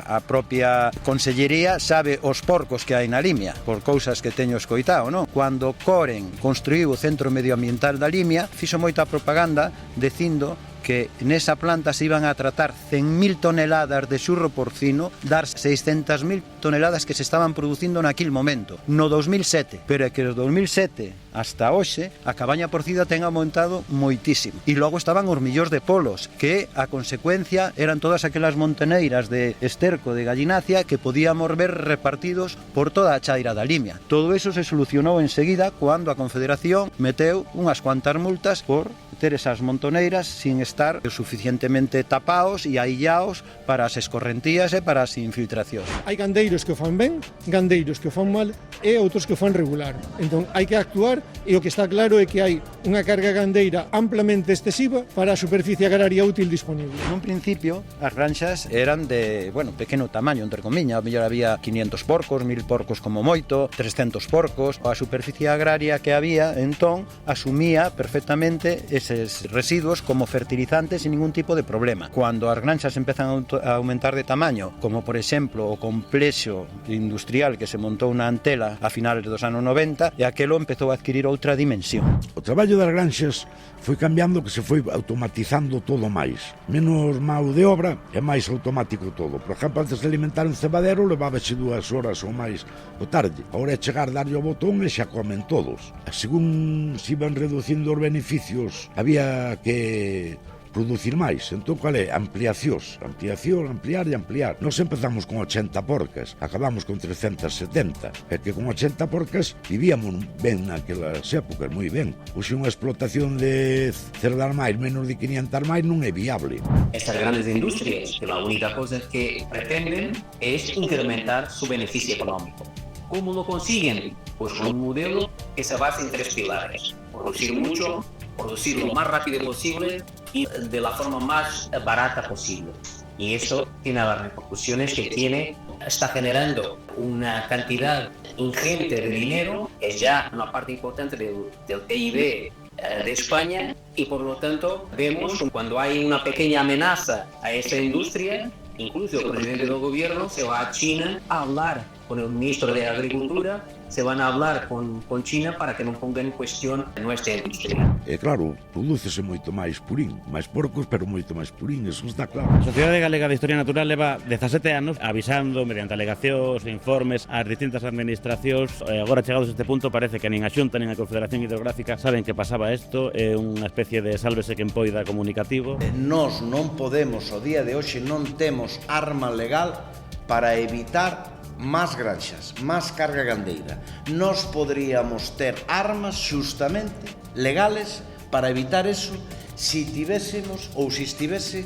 a propia consellería sabe os porcos que hai na Limia, por cousas que teño escoitado, non? Cando Coren construiu o Centro Medioambiental da Limia, fixo moita propaganda dicindo que nesa planta se iban a tratar 100.000 toneladas de xurro porcino das 600.000 toneladas que se estaban producindo naquil momento, no 2007, pero é que do 2007 hasta hoxe a cabaña porcida ten aumentado moitísimo. E logo estaban os millóns de polos, que a consecuencia eran todas aquelas monteneiras de esterco de gallinacia que podíamos ver repartidos por toda a chaira da Limia. Todo eso se solucionou enseguida cando a Confederación meteu unhas cuantas multas por ter esas montoneiras sin estar suficientemente tapados e aillados para as escorrentías e para as infiltracións. Hai gandeiros que o fan ben, gandeiros que o fan mal e outros que o fan regular. Entón, hai que actuar e o que está claro é que hai unha carga gandeira amplamente excesiva para a superficie agraria útil disponible. Nun principio, as granxas eran de, bueno, pequeno tamaño, entre comiña, a mellor había 500 porcos, 1000 porcos como moito, 300 porcos. A superficie agraria que había, entón, asumía perfectamente eses residuos como fertilizantes sin ningún tipo de problema. Cuando as granxas empezan a aumentar de tamaño, como por exemplo o complexo industrial que se montou na Antela a finales dos anos 90, e aquelo empezou a adquirir outra dimensión. O traballo das granxas foi cambiando, que se foi automatizando todo máis. Menos mão de obra e máis automático todo. Por exemplo, antes de alimentar un cebadero levábase 2 horas ou máis o tarde. Agora é chegar, darlle o botón e xa comen todos. Según se iban reducindo os beneficios, había que producir máis. Entón, qual é? Ampliacións. Ampliación, ampliar e ampliar. Nos empezamos con 80 porcas, acabamos con 370. É que con 80 porcas vivíamos ben naquelas épocas, moi ben. Hoxe unha explotación de cerdar máis, menos de 500 máis, non é viable. Estas grandes industrias, que la única cosa que pretenden es incrementar su beneficio económico. ¿Cómo lo consiguen? Pues con un modelo que se basa en 3 pilares. Producir mucho, producir lo más rápido posible y de la forma más barata posible. Y eso tiene las repercusiones que tiene, está generando una cantidad ingente de dinero, que es ya una parte importante del PIB de España, y por lo tanto vemos cuando hay una pequeña amenaza a esta industria, incluso el presidente del gobierno se va a China a hablar con el ministro de Agricultura, se van a hablar con China para que non pongan en cuestión nuestra industria. E claro, prodúcese moito máis purín, máis porcos, pero moito máis purín, eso está claro. A Sociedade Galega de Historia Natural leva 17 anos avisando mediante alegacións e informes ás distintas administracións. Agora chegados a este punto parece que nin a Xunta nin a Confederación Hidrográfica saben que pasaba isto, é unha especie de sálvese quen poida comunicativo. Nós non podemos, o día de hoxe non temos arma legal para evitar máis granxas, máis carga gandeira. Nós poderíamos ter armas xustamente legales para evitar eso se tivésemos ou se estivese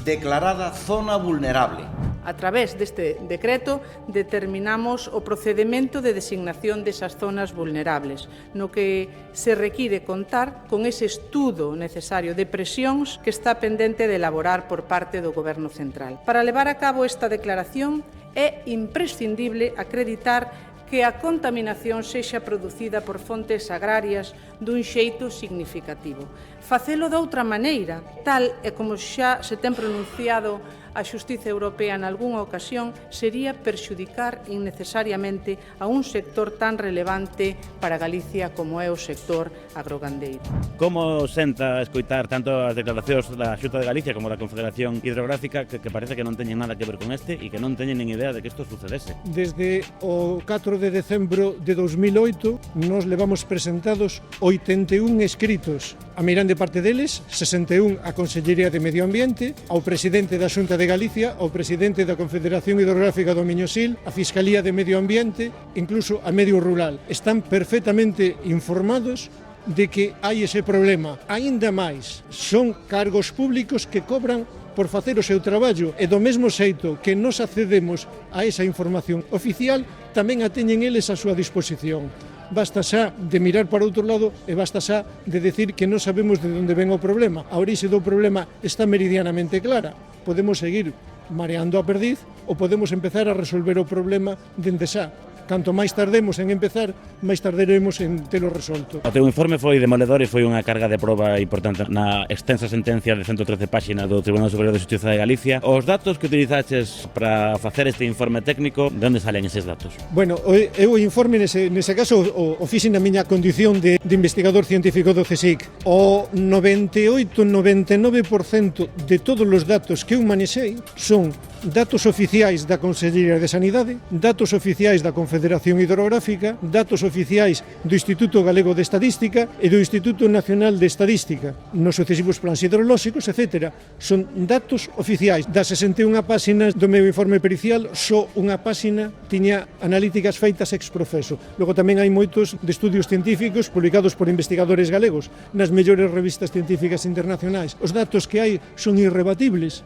declarada zona vulnerable. A través deste decreto determinamos o procedimento de designación desas zonas vulnerables, no que se require contar con ese estudo necesario de presións que está pendente de elaborar por parte do Goberno Central. Para levar a cabo esta declaración é imprescindible acreditar que a contaminación sexa producida por fontes agrarias dun xeito significativo. Facelo de outra maneira, tal e como xa se ten pronunciado a Xustiza Europea en algunha ocasión sería perxudicar innecesariamente a un sector tan relevante para Galicia como é o sector agrogandeiro. Como senta escoitar tanto as declaracións da Xunta de Galicia como da Confederación Hidrográfica que parece que non teñen nada que ver con este e que non teñen nin idea de que isto sucedese? Desde o 4 de decembro de 2008 nos levamos presentados 81 escritos, a meirande parte deles, 61 á Consellería de Medio Ambiente, ao presidente da Xunta de Galicia, ao presidente da Confederación Hidrográfica do Miño-Sil, a Fiscalía de Medio Ambiente, incluso a Medio Rural. Están perfectamente informados de que hai ese problema. Aínda máis, son cargos públicos que cobran por facer o seu traballo e do mesmo xeito que nos accedemos a esa información oficial, tamén a teñen eles a súa disposición. Basta xa de mirar para outro lado e basta xa de decir que non sabemos de onde ven o problema. A orixe do problema está meridianamente clara. Podemos seguir mareando a perdiz ou podemos empezar a resolver o problema dende xa. Canto máis tardemos en empezar, máis tardaremos en telo resolto. O teu informe foi demoledor e foi unha carga de proba importante na extensa sentencia de 113 páxinas do Tribunal Superior de Xustiza de Galicia. Os datos que utilizaches para facer este informe técnico, de onde salen eses datos? Bueno, eu o informe nese caso o fixen na miña condición de investigador científico do CSIC. O 98-99% de todos os datos que eu manexei son datos oficiais da Consellería de Sanidade, datos oficiais da Confederación Hidrográfica, datos oficiais do Instituto Galego de Estadística e do Instituto Nacional de Estadística, nos sucesivos plans hidrolóxicos, etc. Son datos oficiais. Das 61 páxinas do meu informe pericial, só unha páxina tiña analíticas feitas ex profeso. Logo tamén hai moitos de estudios científicos publicados por investigadores galegos nas mellores revistas científicas internacionais. Os datos que hai son irrebatibles.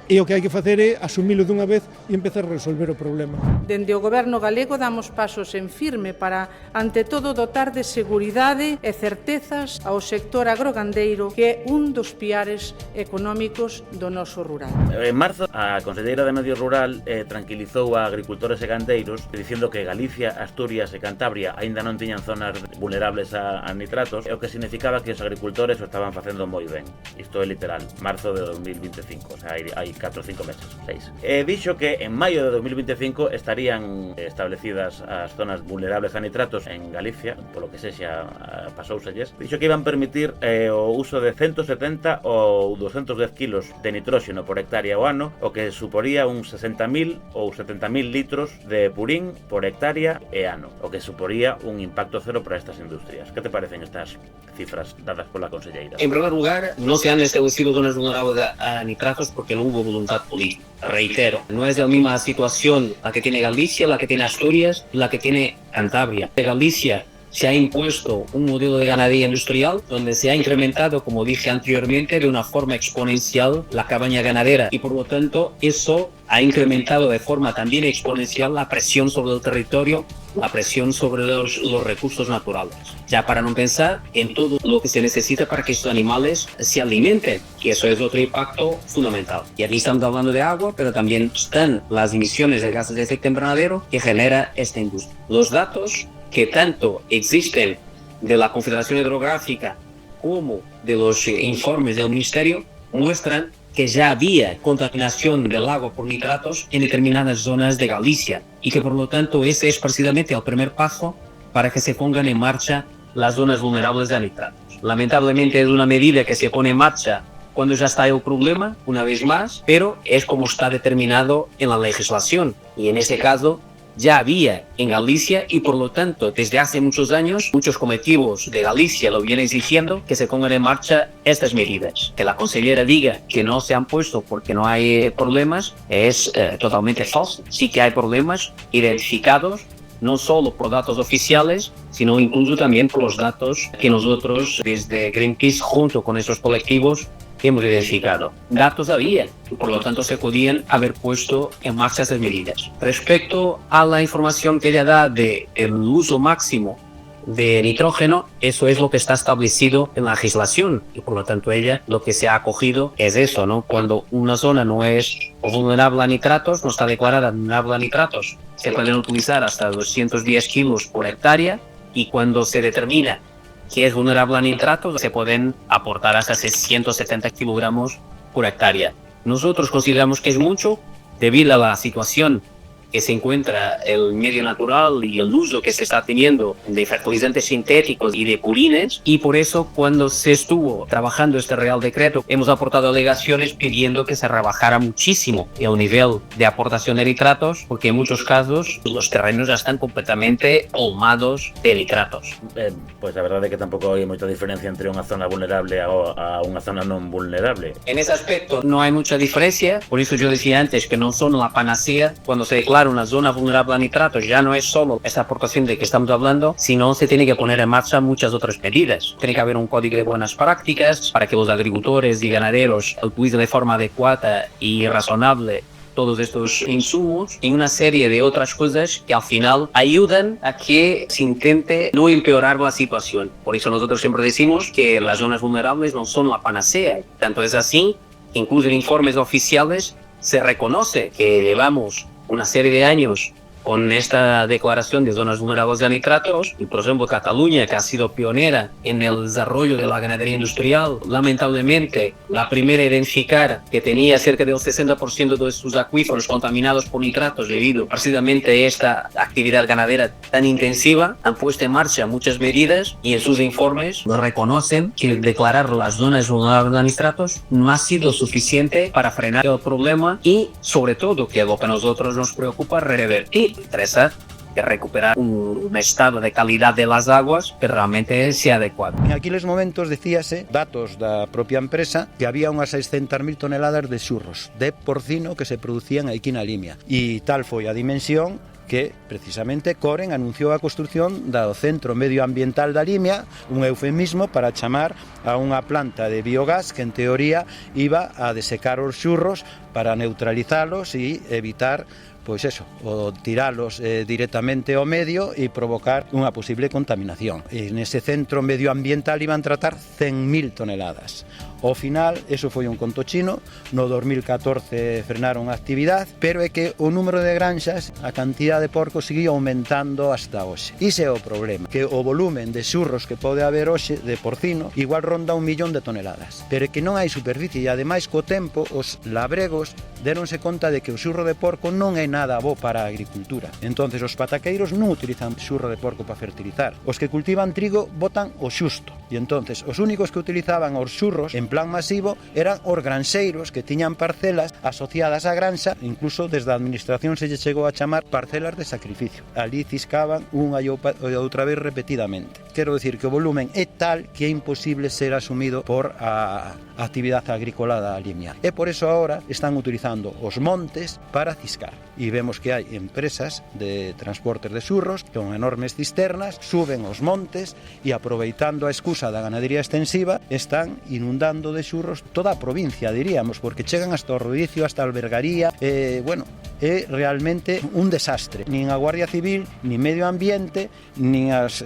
E o que hai que facer é asumilo dunha vez e empezar a resolver o problema. Dende o Goberno galego damos pasos en firme para, ante todo, dotar de seguridade e certezas ao sector agrogandeiro que é un dos piares económicos do noso rural. En marzo, a Conselleira de Medio Rural tranquilizou a agricultores e gandeiros dicindo que Galicia, Asturias e Cantabria aínda non tiñan zonas vulnerables a nitratos, o que significaba que os agricultores o estaban facendo moi ben. Isto é literal, marzo de 2025, o sea, hai 4 ou 5 meses, 6. Dixo que en maio de 2025 estarían establecidas as zonas vulnerables a nitratos en Galicia, polo que sexa pasouselles. Dixo que iban permitir o uso de 170 ou 210 kilos de nitróxeno por hectárea ao ano, o que suporía uns 60.000 ou 70.000 litros de purín por hectárea e ano, o que suporía un impacto cero para estas industrias. Que te parecen estas cifras dadas pola conselleira? En primer lugar, no se han establecido zonas vulnerables a nitratos porque no hubo voluntad política. Reitero, no es la misma situación la que tiene Galicia, la que tiene Asturias, la que tiene Cantabria. En Galicia se ha impuesto un modelo de ganadería industrial donde se ha incrementado, como dije anteriormente, de una forma exponencial la cabaña ganadera y por lo tanto eso ha incrementado de forma también exponencial la presión sobre el territorio, la presión sobre los recursos naturales. Ya para no pensar en todo lo que se necesita para que estos animales se alimenten, que eso es otro impacto fundamental. Y aquí estamos hablando de agua, pero también están las emisiones de gases de efecto invernadero que genera esta industria. Los datos que tanto existen de la Confederación Hidrográfica como de los informes del Ministerio muestran que ya había contaminación del agua por nitratos en determinadas zonas de Galicia y que por lo tanto ese es precisamente el primer paso para que se pongan en marcha las zonas vulnerables de nitratos. Lamentablemente es una medida que se pone en marcha cuando ya está el problema, una vez más, pero es como está determinado en la legislación y en este caso ya había en Galicia y por lo tanto desde hace muchos años muchos colectivos de Galicia lo vienen exigiendo que se pongan en marcha estas medidas. Que la consellera diga que no se han puesto porque no hay problemas es totalmente falso. Sí que hay problemas identificados no solo por datos oficiales, sino incluso también por los datos que nosotros desde Greenpeace junto con estos colectivos hemos identificado. Datos había y por lo tanto se podían haber puesto en marcha estas medidas. Respecto a la información que ella da del uso máximo de nitrógeno, eso es lo que está establecido en la legislación y por lo tanto ella lo que se ha acogido es eso, ¿no? Cuando una zona no es vulnerable a nitratos, no está declarada vulnerable a nitratos, se pueden utilizar hasta 210 kilos por hectárea y cuando se determina que es vulnerable a nitratos se pueden aportar hasta 170 kilogramos por hectárea. Nosotros consideramos que es mucho debido a la situación que se encuentra el medio natural y el uso que se está teniendo de fertilizantes sintéticos y de purines, y por eso cuando se estuvo trabajando este Real Decreto hemos aportado alegaciones pidiendo que se rebajara muchísimo el nivel de aportación de nitratos, porque en muchos casos los terrenos ya están completamente colmados de nitratos. Pues la verdad es que tampoco hay mucha diferencia entre una zona vulnerable a una zona no vulnerable. En ese aspecto no hay mucha diferencia, por eso yo decía antes que no son la panacea. Cuando se declara una zona vulnerable a nitratos ya no es solo esa aportación de que estamos hablando, sino se tiene que poner en marcha muchas otras medidas. Tiene que haber un código de buenas prácticas para que los agricultores y ganaderos utilicen de forma adecuada y razonable todos estos insumos, y una serie de otras cosas que al final ayudan a que se intente no empeorar la situación. Por eso nosotros siempre decimos que las zonas vulnerables no son la panacea. Tanto es así que incluso en informes oficiales se reconoce que llevamos una serie de años con esta declaración de zonas vulnerables a nitratos, y por ejemplo Cataluña, que ha sido pionera en el desarrollo de la ganadería industrial, lamentablemente la primera a identificar que tenía cerca del 60% de sus acuíferos contaminados por nitratos debido precisamente a esta actividad ganadera tan intensiva, han puesto en marcha muchas medidas y en sus informes reconocen que declarar las zonas vulnerables a nitratos no ha sido suficiente para frenar el problema, y sobre todo, que es lo que a nosotros nos preocupa, revertir. Interesa que recuperar un estado de calidad de las aguas que realmente sea adecuado. En aqueles momentos decíase, datos da propia empresa, que había unhas 600.000 toneladas de xurros de porcino que se producían aquí na Limia, e tal foi a dimensión que precisamente Coren anunciou a construción do Centro Medioambiental da Limia, un eufemismo para chamar a unha planta de biogás que en teoría iba a desecar os xurros para neutralizalos e evitar pois eso, o tiralos directamente ao medio e provocar unha posible contaminación. E nese centro medioambiental iban tratar 100.000 toneladas. Ao final, eso foi un conto chino, no 2014 frenaron a actividade, pero é que o número de granxas, a cantidad de porcos seguía aumentando hasta hoxe. Ise é o problema, que o volumen de xurros que pode haber hoxe de porcino igual ronda 1 millón de toneladas, pero é que non hai superficie, e ademais co tempo os labregos deronse conta de que o xurro de porco non é nada bo para a agricultura. Entonces os pataqueiros non utilizan xurro de porco para fertilizar. Os que cultivan trigo botan o xusto. E entonces os únicos que utilizaban os xurros en plan masivo eran os granxeiros que tiñan parcelas asociadas á granxa, incluso desde a administración se lle chegou a chamar parcelas de sacrificio. Ali ciscaban unha e outra vez repetidamente. Quero dicir que o volumen é tal que é imposible ser asumido por a actividade agrícola da Limia. E por eso agora están utilizando os montes para ciscar. E vemos que hai empresas de transportes de xurros con enormes cisternas, suben os montes e aproveitando a excusa da ganadería extensiva están inundando de xurros toda a provincia, diríamos, porque chegan hasta o Rodicio, hasta a Albergaría, bueno, é realmente un desastre. Nin a Guardia Civil, nin Medio Ambiente, nin as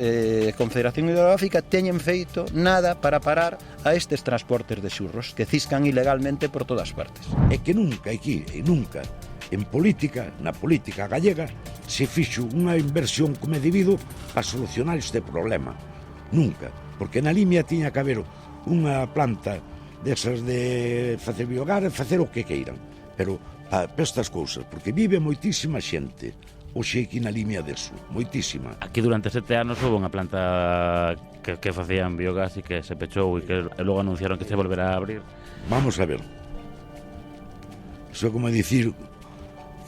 Confederación Hidrográfica teñen feito nada para parar a estes transportes de xurros que ciscan ilegalmente por todas partes. É que nunca aquí, e nunca, en política, na política gallega, se fixo unha inversión como é debido para solucionar este problema. Nunca, porque na Limia tiña que haber unha planta desas de facer biogar e facer o que queiran, pero para estas cousas, porque vive moitísima xente hoxe aquí na Limia deso, moitísima. Aquí durante 7 anos houve unha planta que facían biogás e que se pechou e que logo anunciaron que se volverá a abrir. Vamos a ver, iso é como dicir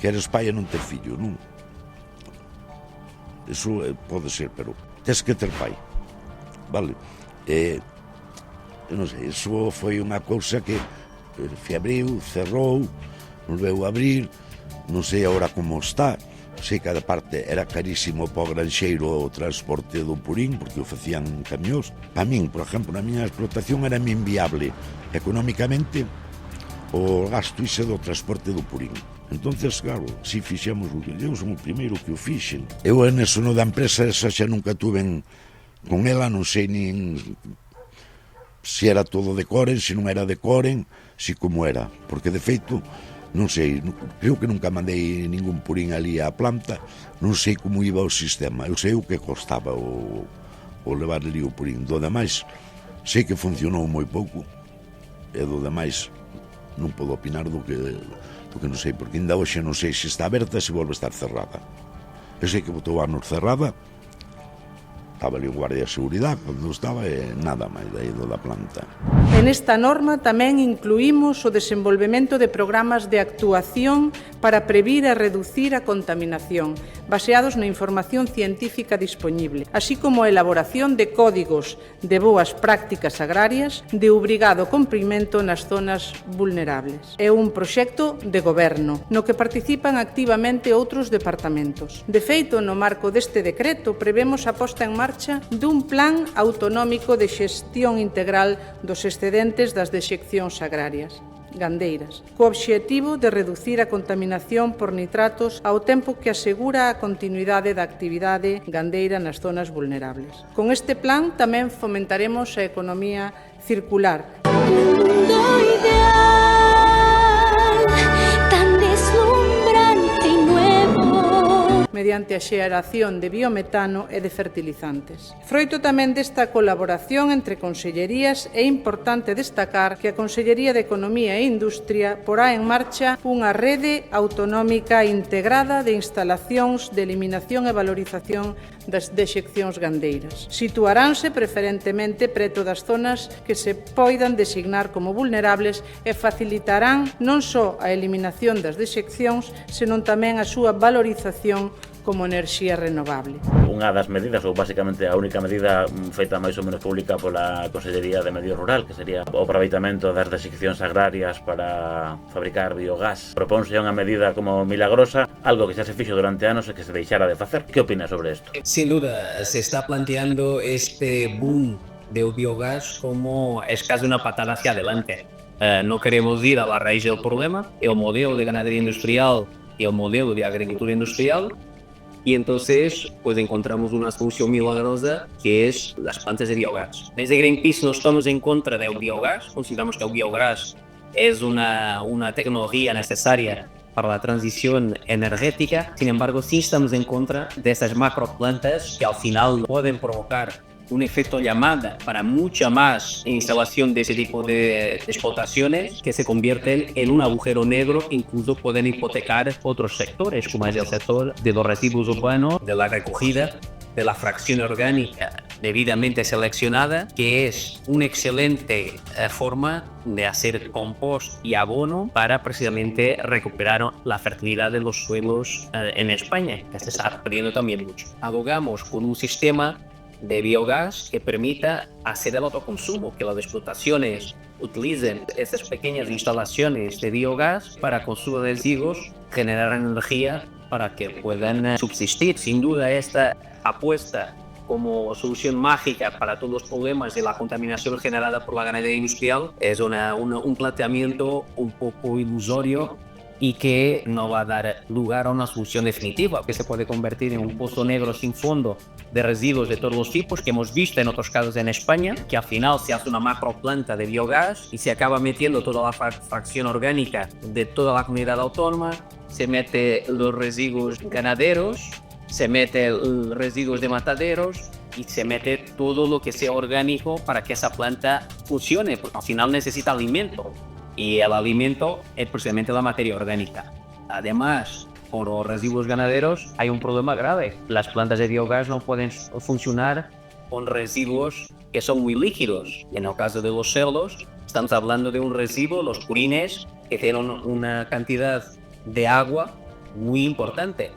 que eres pai e non ter fillo, non? Iso pode ser, pero tes que ter pai, vale? Non sei, iso foi unha cousa que abriu, cerrou, volveu a abrir, non sei agora como está. Sei que cada parte era carísimo para o granxeiro o transporte do purín, porque o facían camións. Para min, por exemplo, na miña explotación era inviable económicamente o gasto ise do transporte do purín. Entonces, claro, si fixemos o que eu son o primeiro que o fixen. Eu en eso no da empresa esa xa nunca tuven con ela, non sei nin se era todo de Coren, se non era de Coren, se como era, porque de feito non sei, creo que nunca mandei ningún purín ali á planta, non sei como iba o sistema, eu sei o que costaba o levar ali o purín. Do demais, sei que funcionou moi pouco, e do demais non podo opinar do que non sei, porque ainda hoxe non sei se está aberta e se volve a estar cerrada. Eu sei que botou anos cerrada, estaba ali un guardia de seguridade cando estaba e nada máis de aí da planta. En esta norma tamén incluímos o desenvolvemento de programas de actuación para previr e reducir a contaminación, baseados na información científica disponible, así como a elaboración de códigos de boas prácticas agrarias de obrigado cumprimento nas zonas vulnerables. É un proxecto de goberno, no que participan activamente outros departamentos. De feito, no marco deste decreto, prevemos a posta en marcha dun plan autonómico de xestión integral dos excedentes das dexeccións agrarias gandeiras, co obxectivo de reducir a contaminación por nitratos ao tempo que asegura a continuidade da actividade gandeira nas zonas vulnerables. Con este plan tamén fomentaremos a economía circular. Mediante a xeración de biometano e de fertilizantes. Froito tamén desta colaboración entre consellerías, é importante destacar que a Consellería de Economía e Industria porá en marcha unha rede autonómica integrada de instalacións de eliminación e valorización das dexeccións gandeiras. Situaránse preferentemente preto das zonas que se poidan designar como vulnerables e facilitarán non só a eliminación das dexeccións, senón tamén a súa valorización como enerxía renovable. Unha das medidas, ou basicamente a única medida feita máis ou menos pública pola Consellería de Medio Rural, que sería o aproveitamento das dexeccións agrarias para fabricar biogás. Propónse unha medida como milagrosa, algo que xa se fixo durante anos e que se deixara de facer. Que opinas sobre isto? Sin duda, se está planteando este boom del biogás como es casi una patada hacia adelante. No queremos ir a la raíz del problema, el modelo de ganadería industrial y el modelo de agricultura industrial. Y entonces pues encontramos una solución milagrosa que es las plantas de biogás. Desde Greenpeace no estamos en contra del biogás, consideramos que el biogás es una tecnología necesaria para la transición energética. Sin embargo, sí estamos en contra de esas macroplantas que al final pueden provocar un efecto llamada para mucha más instalación de ese tipo de explotaciones que se convierten en un agujero negro que incluso pueden hipotecar otros sectores, como es el sector de los residuos urbanos, de la recogida, de la fracción orgánica debidamente seleccionada, que es una excelente forma de hacer compost y abono para precisamente recuperar la fertilidad de los suelos en España, que se está perdiendo también mucho. Abogamos por un sistema de biogás que permita hacer el autoconsumo, que las explotaciones utilicen estas pequeñas instalaciones de biogás para con sus residuos generar energía para que puedan subsistir. Sin duda, esta apuesta como solución mágica para todos los problemas de la contaminación generada por la ganadería industrial es un planteamiento un poco ilusorio y que no va a dar lugar a una solución definitiva, que se puede convertir en un pozo negro sin fondo de residuos de todos los tipos que hemos visto en otros casos en España, que al final se hace una macroplanta de biogás y se acaba metiendo toda la fracción orgánica de toda la comunidad autónoma, se mete los residuos ganaderos, se mete los residuos de mataderos y se mete todo lo que sea orgánico para que esa planta funcione, porque al final necesita alimento. Y el alimento es precisamente la materia orgánica. Además, por los residuos ganaderos hay un problema grave. Las plantas de biogás no pueden funcionar con residuos que son muy líquidos. En el caso de los cerdos, estamos hablando de un residuo, los purines, que tienen una cantidad de agua muy importante.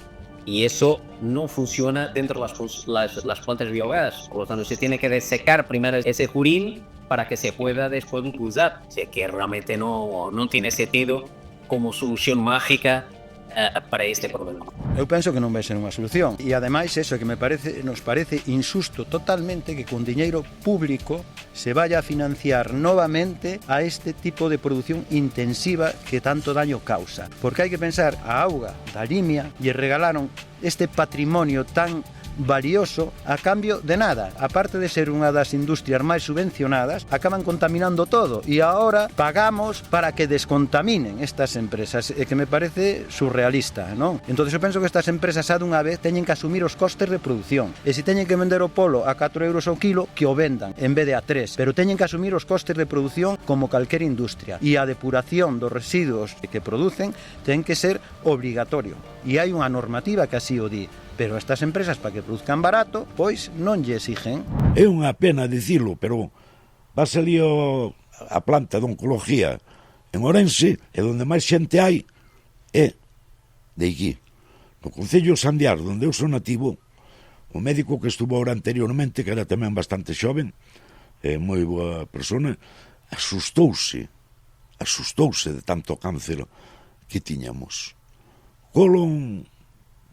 Y eso no funciona dentro de las plantas de biogás. Por lo tanto, se tiene que desecar primero ese purín para que se pueda después utilizar. O sea, que realmente no tiene sentido como solución mágica para este problema. Eu penso que non vai ser unha solución e ademais eso que nos parece injusto totalmente que con diñeiro público se vaya a financiar novamente a este tipo de produción intensiva que tanto daño causa, porque hai que pensar a auga da Limia lle regalaron este patrimonio tan valioso a cambio de nada. Aparte de ser unha das industrias máis subvencionadas, acaban contaminando todo e agora pagamos para que descontaminen estas empresas, que me parece surrealista, non? Entón eu penso que estas empresas xa dunha vez teñen que asumir os costes de produción, e se teñen que vender o polo a 4 euros ao kilo, que o vendan en vez de a 3, pero teñen que asumir os costes de produción como calquer industria, e a depuración dos residuos que producen ten que ser obrigatorio, e hai unha normativa que así o di, pero estas empresas para que produzcan barato, pois non lle exigen. É unha pena dicilo, pero vas ali a planta de oncología en Ourense, e onde máis xente hai é de aquí. No Concello de Sandiar, onde eu sou nativo, o médico que estuvo ahora anteriormente, que era tamén bastante xoven, moi boa persona, asustouse de tanto cáncer que tiñamos. Colon,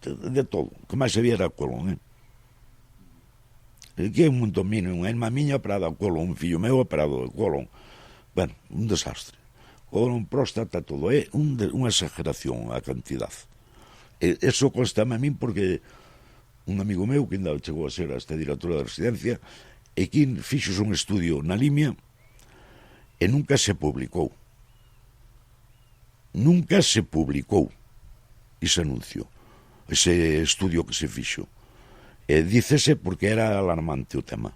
de todo, que máis se viera colon, que é un montón mínimo, unha irmá miña operada o colon, un fillo meu operado o colon, bueno, un desastre. Colon, próstata, todo, é unha exageración a cantidad. Eso constame a min porque un amigo meu que ainda chegou a ser esta directora da residencia e que fixos un estudio na Limia e nunca se publicou ese anuncio, ese estudio que se fixo, e dícese porque era alarmante o tema,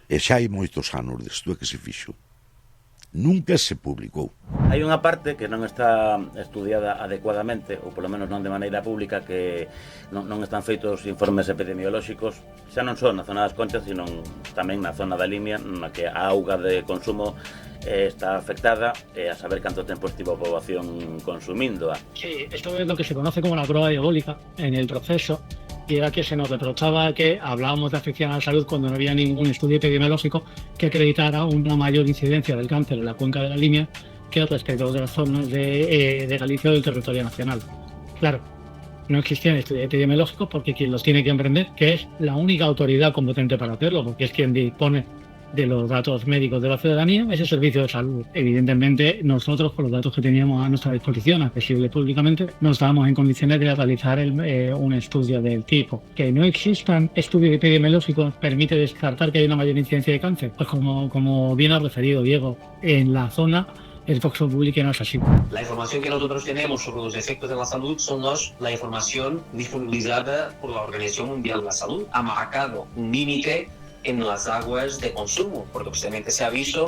e xa hai moitos anos desto que se fixo. Nunca se publicou. Hai unha parte que non está estudiada adecuadamente, ou polo menos non de maneira pública, que non están feitos informes epidemiolóxicos, xa non só na zona das Conchas, sino tamén na zona da Limia, na que a auga de consumo está afectada, e a saber canto tempo estivo a poboación consumíndoa. Sí, esto es lo que se conoce como la prueba diabólica en el proceso, y era que se nos reprochaba que hablábamos de afección a la salud cuando no había ningún estudio epidemiológico que acreditara una mayor incidencia del cáncer en la cuenca de la Limia que respecto a otras zonas de Galicia o del territorio nacional. Claro, no existían estudios epidemiológicos porque quien los tiene que emprender, que es la única autoridad competente para hacerlo, porque es quien dispone de los datos médicos de la ciudadanía, es el servicio de salud. Evidentemente, nosotros, con los datos que teníamos a nuestra disposición, accesibles públicamente, no estábamos en condiciones de realizar un estudio del tipo. Que no existan estudios epidemiológicos permite descartar que hay una mayor incidencia de cáncer. Pues como bien ha referido Diego, en la zona el Vox Populi no es así. La información que nosotros tenemos sobre los efectos de la salud son la información disponibilizada por la Organización Mundial de la Salud. Ha marcado un límite en las aguas de consumo, porque precisamente se ha visto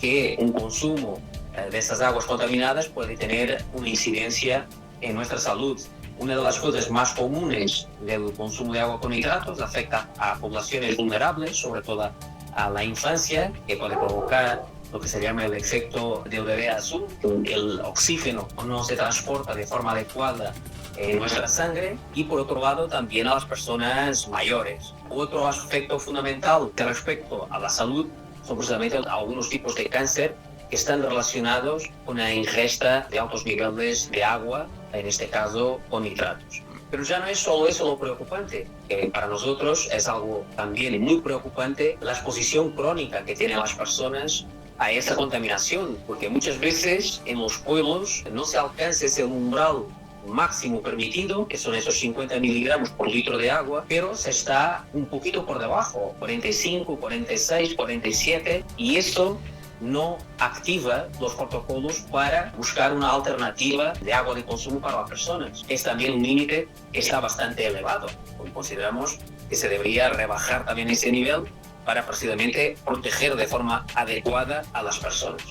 que un consumo de estas aguas contaminadas puede tener una incidencia en nuestra salud. Una de las cosas más comunes del consumo de agua con nitratos afecta a poblaciones vulnerables, sobre todo a la infancia, que puede provocar lo que se llama el efecto del bebé azul. El oxígeno no se transporta de forma adecuada en nuestra sangre, y por otro lado también a las personas mayores. Otro aspecto fundamental respecto a la salud son precisamente algunos tipos de cáncer que están relacionados con la ingesta de altos niveles de agua, en este caso con nitratos. Pero ya no es solo eso lo preocupante, para nosotros es algo también muy preocupante la exposición crónica que tienen las personas a esta contaminación, porque muchas veces en los pueblos no se alcanza ese umbral máximo permitido, que son esos 50 miligramos por litro de agua, pero se está un poquito por debajo, 45, 46, 47, y eso no activa los protocolos para buscar una alternativa de agua de consumo para las personas. Es también un límite que está bastante elevado. Consideramos que se debería rebajar también ese nivel para precisamente proteger de forma adecuada a las personas.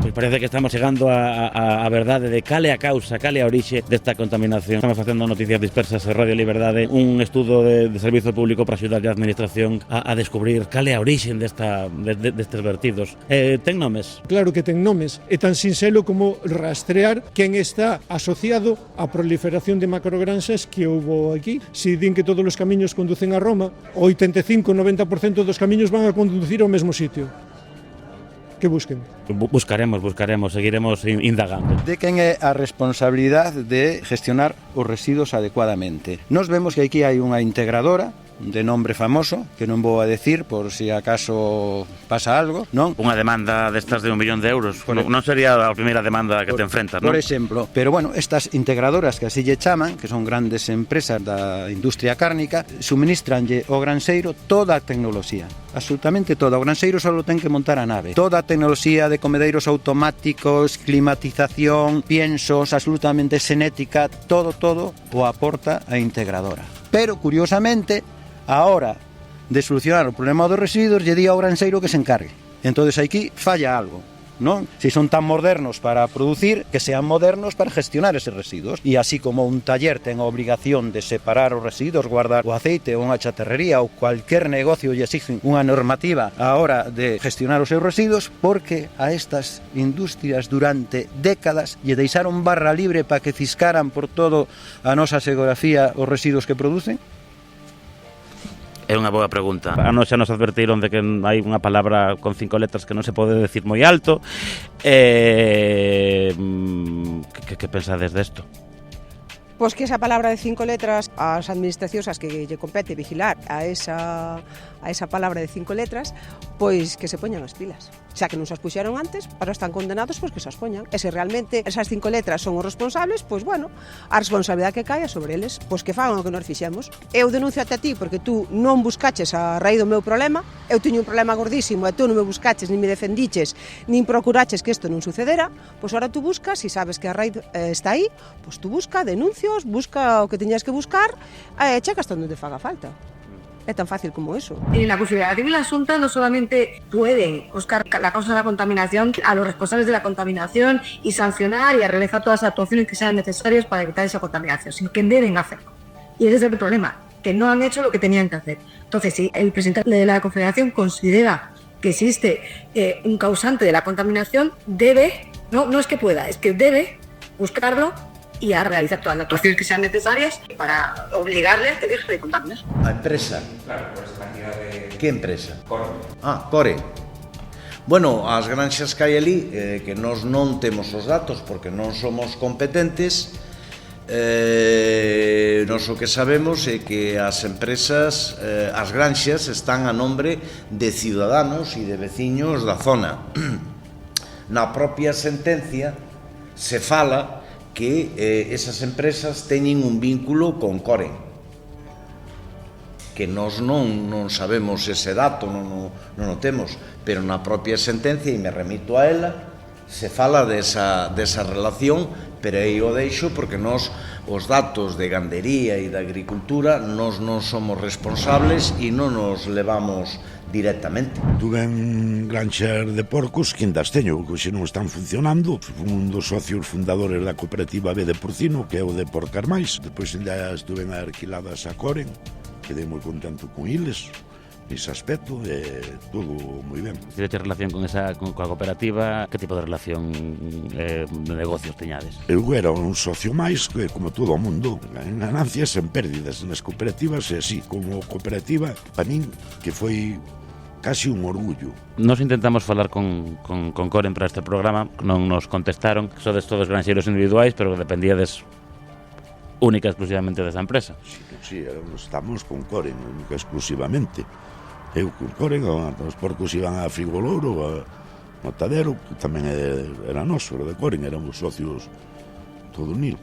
Pois parece que estamos chegando a verdade de cal é a causa, cal é a orixe desta contaminación. Estamos facendo noticias dispersas en Radio Liberdade, un estudo de servizo público para axudar a administración a descubrir cal é a orixe destes vertidos. Ten nomes? Claro que ten nomes. É tan sinxelo como rastrear quen está asociado á proliferación de macrogranxas que houbo aquí. Si din que todos os camiños conducen a Roma, o 85-90% dos camiños van a conducir ao mesmo sitio. Que busquen. Buscaremos, seguiremos indagando. De quen é a responsabilidade de gestionar os residuos adecuadamente. Nos vemos que aquí hai unha integradora de nombre famoso, que non vou a decir por si acaso pasa algo, non? Unha demanda destas de 1 millón de euros, non sería a primeira demanda que te enfrentas, non? Por exemplo, pero bueno, estas integradoras que así lle chaman, que son grandes empresas da industria cárnica, suministranlle ao granxeiro toda a tecnoloxía, absolutamente toda. O granxeiro só ten que montar a nave. Toda a tecnoloxía de comedeiros automáticos, climatización, piensos, absolutamente xenética, todo o aporta a integradora. Pero, curiosamente, a hora de solucionar o problema dos residuos lle di ao granxeiro que se encargue. Entonces aquí falla algo, non? Se son tan modernos para producir, que sean modernos para gestionar eses residuos. E así como un taller ten a obligación de separar os residuos, guardar o aceite ou unha chatarrería ou cualquier negocio lle exigen unha normativa a hora de gestionar os seus residuos, porque a estas industrias durante décadas lle deixaron barra libre para que ciscaran por todo a nosa xeografía os residuos que producen? É unha boa pregunta. A nos xa nos advertiron de que hai unha palabra con 5 letras que non se pode decir moi alto. Que pensades desto? Pois que esa palabra de 5 letras, as administracións as que lle compete vigilar a esa palabra de 5 letras, pois que se poñan as pilas. Xa que non se as puxeron antes, para están condenados, pois que se as poñan. E se realmente esas 5 letras son os responsables, pois bueno, a responsabilidade que caia sobre eles, pois que fagan o que nos fixemos. Eu denuncio a ti porque tú non buscaches a raíz do meu problema, eu teño un problema gordísimo e tú non me buscaches, nin me defendiches, nin procuraches que isto non sucedera, pois ahora tú buscas, e sabes que a raíz está aí, pois tú busca denuncios, busca o que teñas que buscar, e checa hasta onde te faga falta. Es tan fácil como eso. En la consideración de la Junta no solamente pueden buscar la causa de la contaminación a los responsables de la contaminación y sancionar y realizar todas las actuaciones que sean necesarias para evitar esa contaminación, sino que deben hacerlo. Y ese es el problema, que no han hecho lo que tenían que hacer. Entonces, si el presidente de la Confederación considera que existe un causante de la contaminación, debe, no es que pueda, es que debe buscarlo y a realizar todas las actuaciones que sean necesarias para obligarle a que deje de contaminar. A empresa. Claro, por esta cantidad de... Que empresa? Core. Core. Bueno, as granxas que hai ali, que nós non temos os datos porque non somos competentes, nós o que sabemos é que as empresas, as granxas están a nombre de ciudadanos e de veciños da zona. Na propia sentencia se fala que esas empresas teñen un vínculo con Coren, que nós non sabemos ese dato, non o temos, pero na propia sentencia, e me remito a ela, se fala desa relación, pero aí o deixo porque nós os datos de gandería e da agricultura nós non somos responsables e non nos levamos directamente. Tuve en granxas de porcos que ainda as teño, que hoxe non están funcionando. Un dos socios fundadores da cooperativa B de Porcino, que é o de Porcarmais. Depois ainda estuve alquiladas a Coren, quedei moi contento con eles, ese aspecto, todo moi ben. Se teñes relación con a cooperativa, que tipo de relación de negocios teñades? Eu era un socio máis, que como todo o mundo, en ganancias en pérdidas nas cooperativas, e así, como cooperativa, para min, que foi casi un orgullo. Nos intentamos falar con Coren para este programa, non nos contestaron, que sodes todos granxeiros individuais, pero dependíades única exclusivamente desa empresa. Sí, estamos con Coren, única exclusivamente. Eu con Coren, os porcos iban a Frigolouro, a Matadero, que tamén era noso, era de Coren, éramos socios todo unido.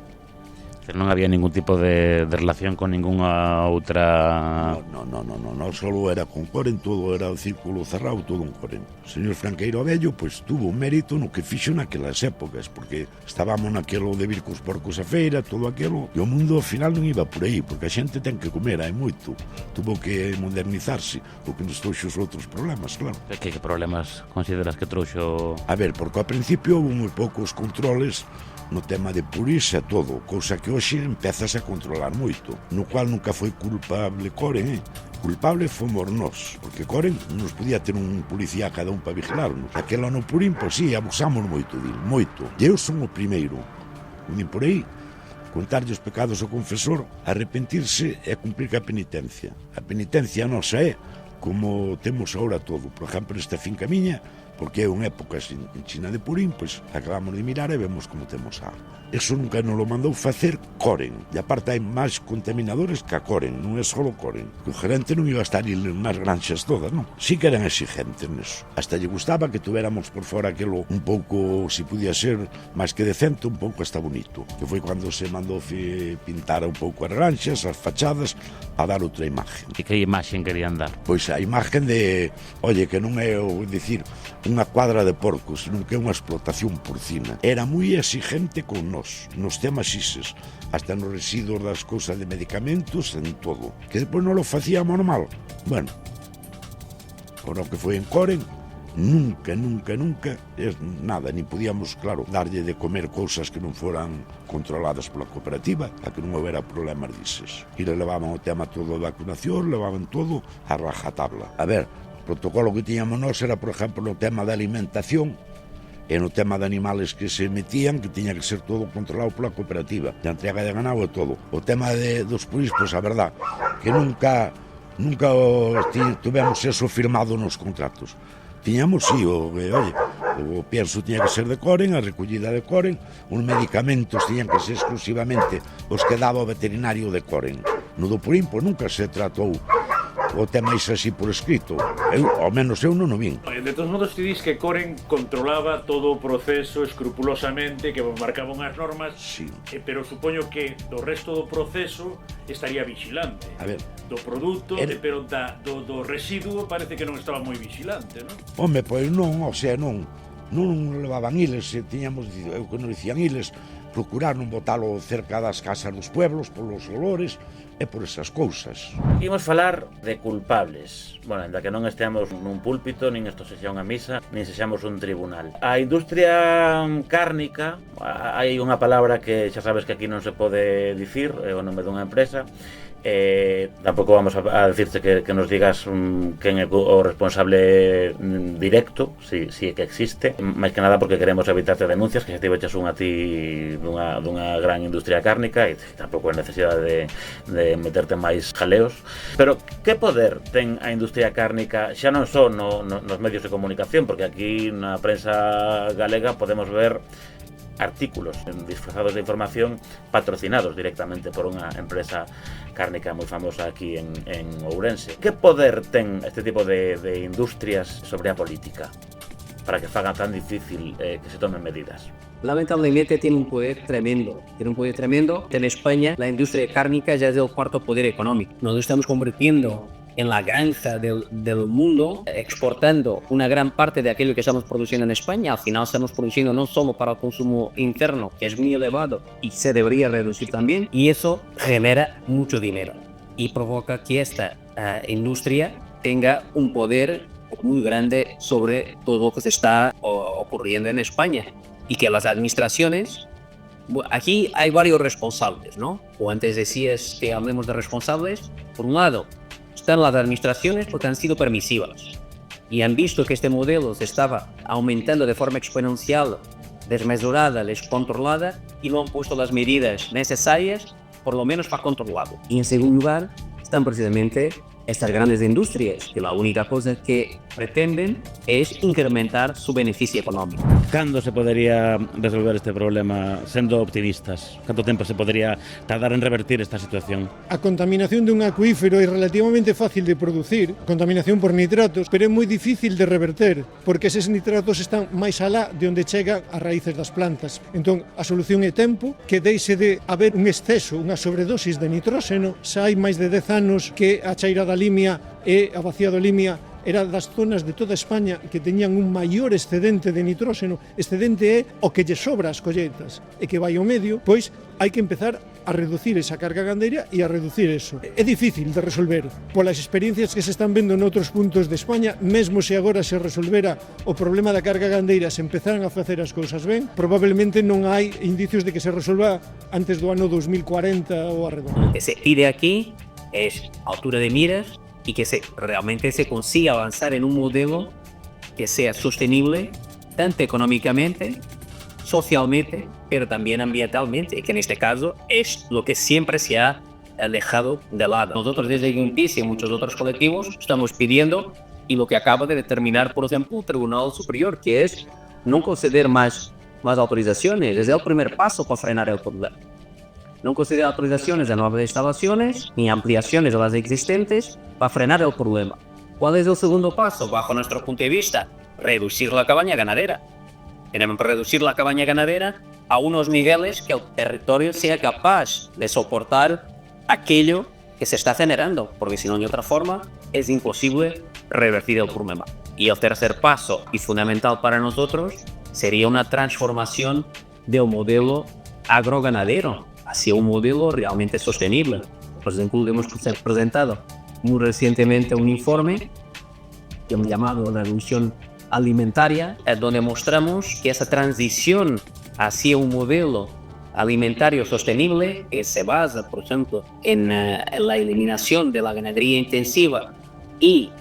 Non había ningún tipo de relación con ninguna outra... Non, solo era con Coren, todo era o círculo cerrado, todo un Coren. O señor Franqueiro Abello, pois, tuvo un mérito no que fixo naquelas épocas, porque estábamos naquelo de vir cos porcos a feira, todo aquelo, e o mundo ao final non iba por aí, porque a xente ten que comer, hai moito. Tuvo que modernizarse, o que nos trouxe os outros problemas, claro. Que problemas consideras que trouxo? A ver, porque ao principio houve moi poucos controles no tema de purisa e todo, cousa que hoxe empezase a controlar moito, no cual nunca foi culpable Coren, culpable fomos nós, porque Coren nos podía ter un policía cada un para vigilarnos. Aquela no Purín, pois sí, abusamos moito dil, moito. E eu son o primeiro, un por aí, contarlle os pecados ao confesor, arrepentirse e cumplir ca penitencia. A penitencia nosa é como temos agora todo. Por exemplo, esta finca miña, porque é unha época en China de Purín, pois acabamos de mirar e vemos como temos a auga. Eso nunca nos lo mandou facer Coren, e aparte hai máis contaminadores que a Coren, non é só Coren. O gerente non iba a estar nas granxas todas, non? Sí que eran exigentes neso. Hasta lle gustaba que tuéramos por fora aquilo un pouco, se podía ser máis que decente, un pouco hasta bonito. Que foi cando se mandou pintar un pouco as granxas, as fachadas, para dar outra imagen. E que imaxen querían dar? Pois a imagen de, oye, que non é, dicir, unha cuadra de porcos, senón que é unha explotación porcina. Era moi exigente con nos temas ises, hasta nos residuos das cousas de medicamentos, en todo. Que depois non lo facíamos normal. Bueno, por o que foi en Coren, nunca, nada, ni podíamos, claro, darlle de comer cousas que non foran controladas pola cooperativa, a que non houbera problemas dises. E le levaban o tema todo de vacunación, levaban todo a rajatabla. A ver, o protocolo que tiñamos nós era, por exemplo, no tema da alimentación, e no tema de animales que se metían, que tiña que ser todo controlado pola cooperativa, de entrega de ganado e todo. O tema dos puris, pois a verdad, que nunca tivemos eso firmado nos contratos. Tiñamos, sí, o pienso tiña que ser de Coren, a recollida de Coren, os medicamentos tiñan que ser exclusivamente os que daba o veterinario de Coren. No do Purín, pois nunca se tratou o tema iso así por escrito. Ao menos eu non o vin. De todos modos, ti dis que Coren controlaba todo o proceso escrupulosamente, que marcaba unhas normas, sí. Pero supoño que do resto do proceso estaría vigilante. A ver, do produto, pero do residuo parece que non estaba moi vigilante, non? Home, pois non, o sea, non levaban iles, tiñamos, eu que non dicían iles, procurar non botalo cerca das casas dos pueblos, polos olores, e por esas cousas. Imos falar de culpables. Bueno, ainda que non esteamos nun púlpito, nin isto sexa unha misa, nin sexamos un tribunal. A industria cárnica, hai unha palabra que xa sabes que aquí non se pode dicir, é o nome dunha empresa. Tampouco vamos a decirte que nos digas quen é o responsable directo, si é que existe, máis que nada porque queremos evitarte denuncias, que xa te veches unha ti dunha gran industria cárnica e tampouco é necesidade de meterte máis jaleos. Pero que poder ten a industria cárnica xa non só nos medios de comunicación, porque aquí na prensa galega podemos ver artículos disfrazados de información patrocinados directamente por unha empresa cárnica moi famosa aquí en Ourense. Que poder ten este tipo de industrias sobre a política para que fagan tan difícil que se tomen medidas? Lamentablemente tiene un poder tremendo. En España la industria cárnica ya es el cuarto poder económico. Nos estamos convirtiendo en la granja del mundo, exportando una gran parte de aquello que estamos produciendo en España. Al final estamos produciendo no solo para el consumo interno, que es muy elevado y se debería reducir también, y eso genera mucho dinero y provoca que esta industria tenga un poder muy grande sobre todo lo que se está ocurriendo en España, y que las administraciones, aquí hay varios responsables, ¿no? O antes decías que hablemos de responsables. Por un lado están las administraciones porque han sido permisivas y han visto que este modelo se estaba aumentando de forma exponencial, desmesurada, descontrolada, y no han puesto las medidas necesarias, por lo menos para controlarlo. Y en segundo lugar están precisamente estas grandes industrias, que la única cosa que pretenden es incrementar su beneficio económico. Cando se podería resolver este problema sendo optimistas? Canto tempo se podería tardar en revertir esta situación? A contaminación dun acuífero é relativamente fácil de producir, contaminación por nitratos, pero é moi difícil de reverter, porque eses nitratos están máis alá de onde chegan as raíces das plantas. Entón, a solución é tempo, que deixe de haber un exceso, unha sobredosis de nitróxeno. Xa hai máis de 10 anos que a chaira da Limia e a Bacía do Limia era das zonas de toda España que teñían un maior excedente de nitróxeno. Excedente é o que lle sobra as colleitas e que vai ao medio, pois hai que empezar a reducir esa carga gandeira e a reducir eso. É difícil de resolver polas experiencias que se están vendo noutros puntos de España. Mesmo se agora se resolvera o problema da carga gandeira, se empezaran a facer as cousas ben, probablemente non hai indicios de que se resolva antes do ano 2040 ou arredor. Lo que se pide aquí es altura de miras y que realmente se consiga avanzar en un modelo que sea sostenible tanto económicamente, socialmente, pero también ambientalmente, que en este caso es lo que siempre se ha dejado de lado. Nosotros desde Greenpeace y muchos otros colectivos estamos pidiendo y lo que acaba de determinar, por ejemplo, el Tribunal Superior, que es no conceder más autorizaciones. Es el primer paso para frenar el problema. No conceder autorizaciones a nuevas instalaciones ni ampliaciones de las existentes para frenar el problema. ¿Cuál es el segundo paso? Bajo nuestro punto de vista, reducir la cabaña ganadera. Tenemos que reducir la cabaña ganadera a unos niveles que el territorio sea capaz de soportar aquello que se está generando, porque si no, de otra forma, es imposible revertir el problema. Y el tercer paso, y fundamental para nosotros, sería una transformación del modelo agroganadero hacia un modelo realmente sostenible. Por ejemplo, hemos presentado muy recientemente un informe que hemos llamado Revolución Alimentaria, donde mostramos que esa transición hacia un modelo alimentario sostenible, que se basa, por ejemplo, en la eliminación de la ganadería intensiva y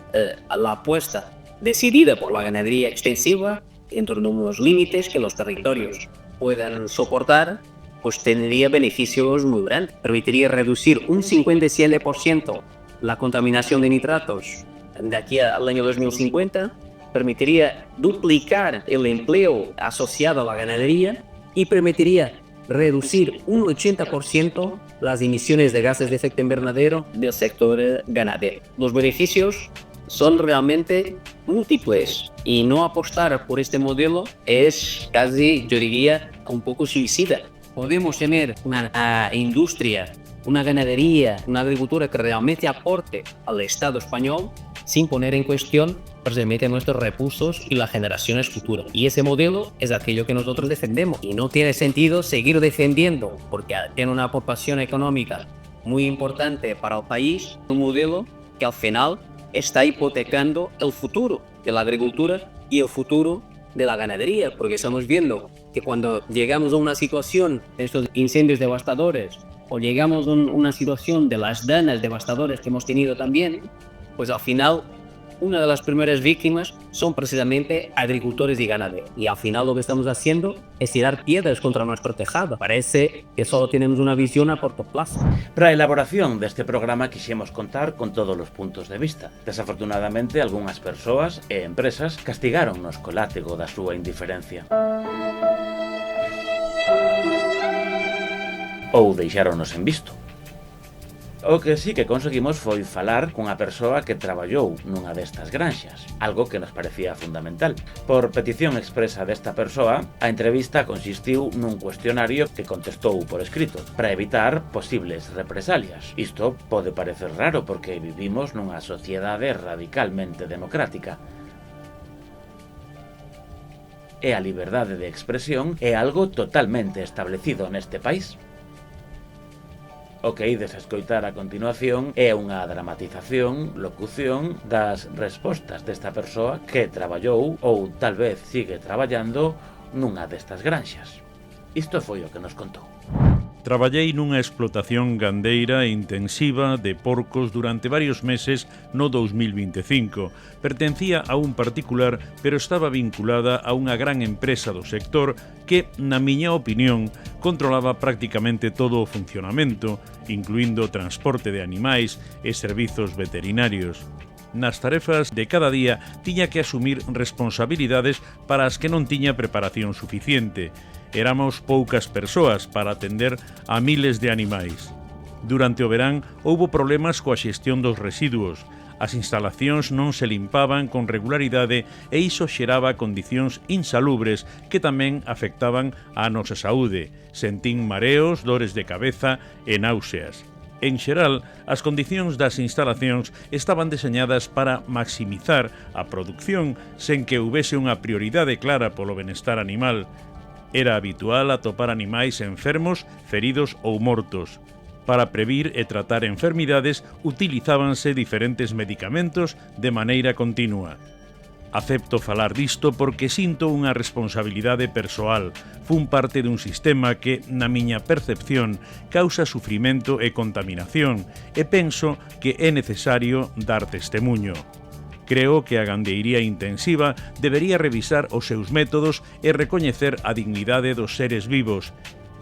la apuesta decidida por la ganadería extensiva dentro de unos límites que los territorios puedan soportar, pues tendría beneficios muy grandes. Permitiría reducir un 57% la contaminación de nitratos de aquí al año 2050, permitiría duplicar el empleo asociado a la ganadería y permitiría reducir un 80% las emisiones de gases de efecto invernadero del sector ganadero. Los beneficios son realmente múltiples y no apostar por este modelo es casi, yo diría, un poco suicida. Podemos tener una industria, una ganadería, una agricultura que realmente aporte al Estado español sin poner en cuestión precisamente nuestros recursos y las generaciones futuras. Y ese modelo es aquello que nosotros defendemos. Y no tiene sentido seguir defendiendo, porque tiene una aportación económica muy importante para el país, un modelo que al final está hipotecando el futuro de la agricultura y el futuro de la ganadería, porque estamos viendo que cuando llegamos a una situación de estos incendios devastadores o llegamos a una situación de las dañas devastadoras que hemos tenido también, pues al final una de las primeras víctimas son precisamente agricultores y ganaderos. Y al final lo que estamos haciendo es tirar piedras contra nuestro tejado. Parece que solo tenemos una visión a corto plazo. Para a elaboración deste programa quixemos contar con todos os puntos de vista. Desafortunadamente, algunhas persoas e empresas castigáronnos co látigo da súa indiferencia. Ou deixáronos en visto. O que sí que conseguimos foi falar cunha persoa que traballou nunha destas granxas, algo que nos parecía fundamental. Por petición expresa desta persoa, a entrevista consistiu nun cuestionario que contestou por escrito, para evitar posibles represalias. Isto pode parecer raro porque vivimos nunha sociedade radicalmente democrática. E a liberdade de expresión é algo totalmente establecido neste país. O que ides a escoitar a continuación é unha dramatización, locución das respostas desta persoa que traballou ou tal vez sigue traballando nunha destas granxas. Isto foi o que nos contou. Traballei nunha explotación gandeira intensiva de porcos durante varios meses no 2025. Pertencía a un particular, pero estaba vinculada a unha gran empresa do sector que, na miña opinión, controlaba prácticamente todo o funcionamento, incluindo o transporte de animais e servizos veterinarios. Nas tarefas de cada día tiña que asumir responsabilidades para as que non tiña preparación suficiente. Éramos poucas persoas para atender a miles de animais. Durante o verán houbo problemas coa xestión dos residuos. As instalacións non se limpaban con regularidade e iso xeraba condicións insalubres que tamén afectaban á nosa saúde. Sentín mareos, dores de cabeza e náuseas. En xeral, as condicións das instalacións estaban deseñadas para maximizar a produción sen que houbese unha prioridade clara polo benestar animal. Era habitual atopar animais enfermos, feridos ou mortos. Para previr e tratar enfermidades utilizábanse diferentes medicamentos de maneira continua. Acepto falar disto porque sinto unha responsabilidade persoal. Fun parte dun sistema que, na miña percepción, causa sufrimento e contaminación, e penso que é necesario dar testemuño. Creo que a gandeiría intensiva debería revisar os seus métodos e recoñecer a dignidade dos seres vivos.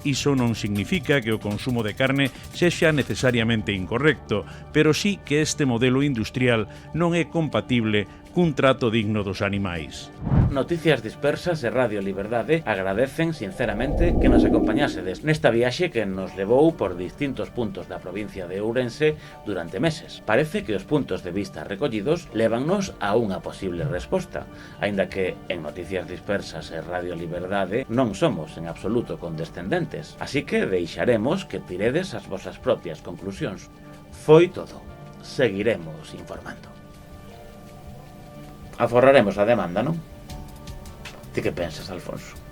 Iso non significa que o consumo de carne sexa necesariamente incorrecto, pero sí que este modelo industrial non é compatible cun trato digno dos animais. Noticias Dispersas e Radio Liberdade agradecen sinceramente que nos acompañásedes nesta viaxe que nos levou por distintos puntos da provincia de Ourense durante meses. Parece que os puntos de vista recollidos lévannos a unha posible resposta, aínda que en Noticias Dispersas e Radio Liberdade non somos en absoluto condescendentes, así que deixaremos que tiredes as vosas propias conclusións. Foi todo. Seguiremos informando. Aforraremos a demanda, non? Ti que pensas, Alfonso?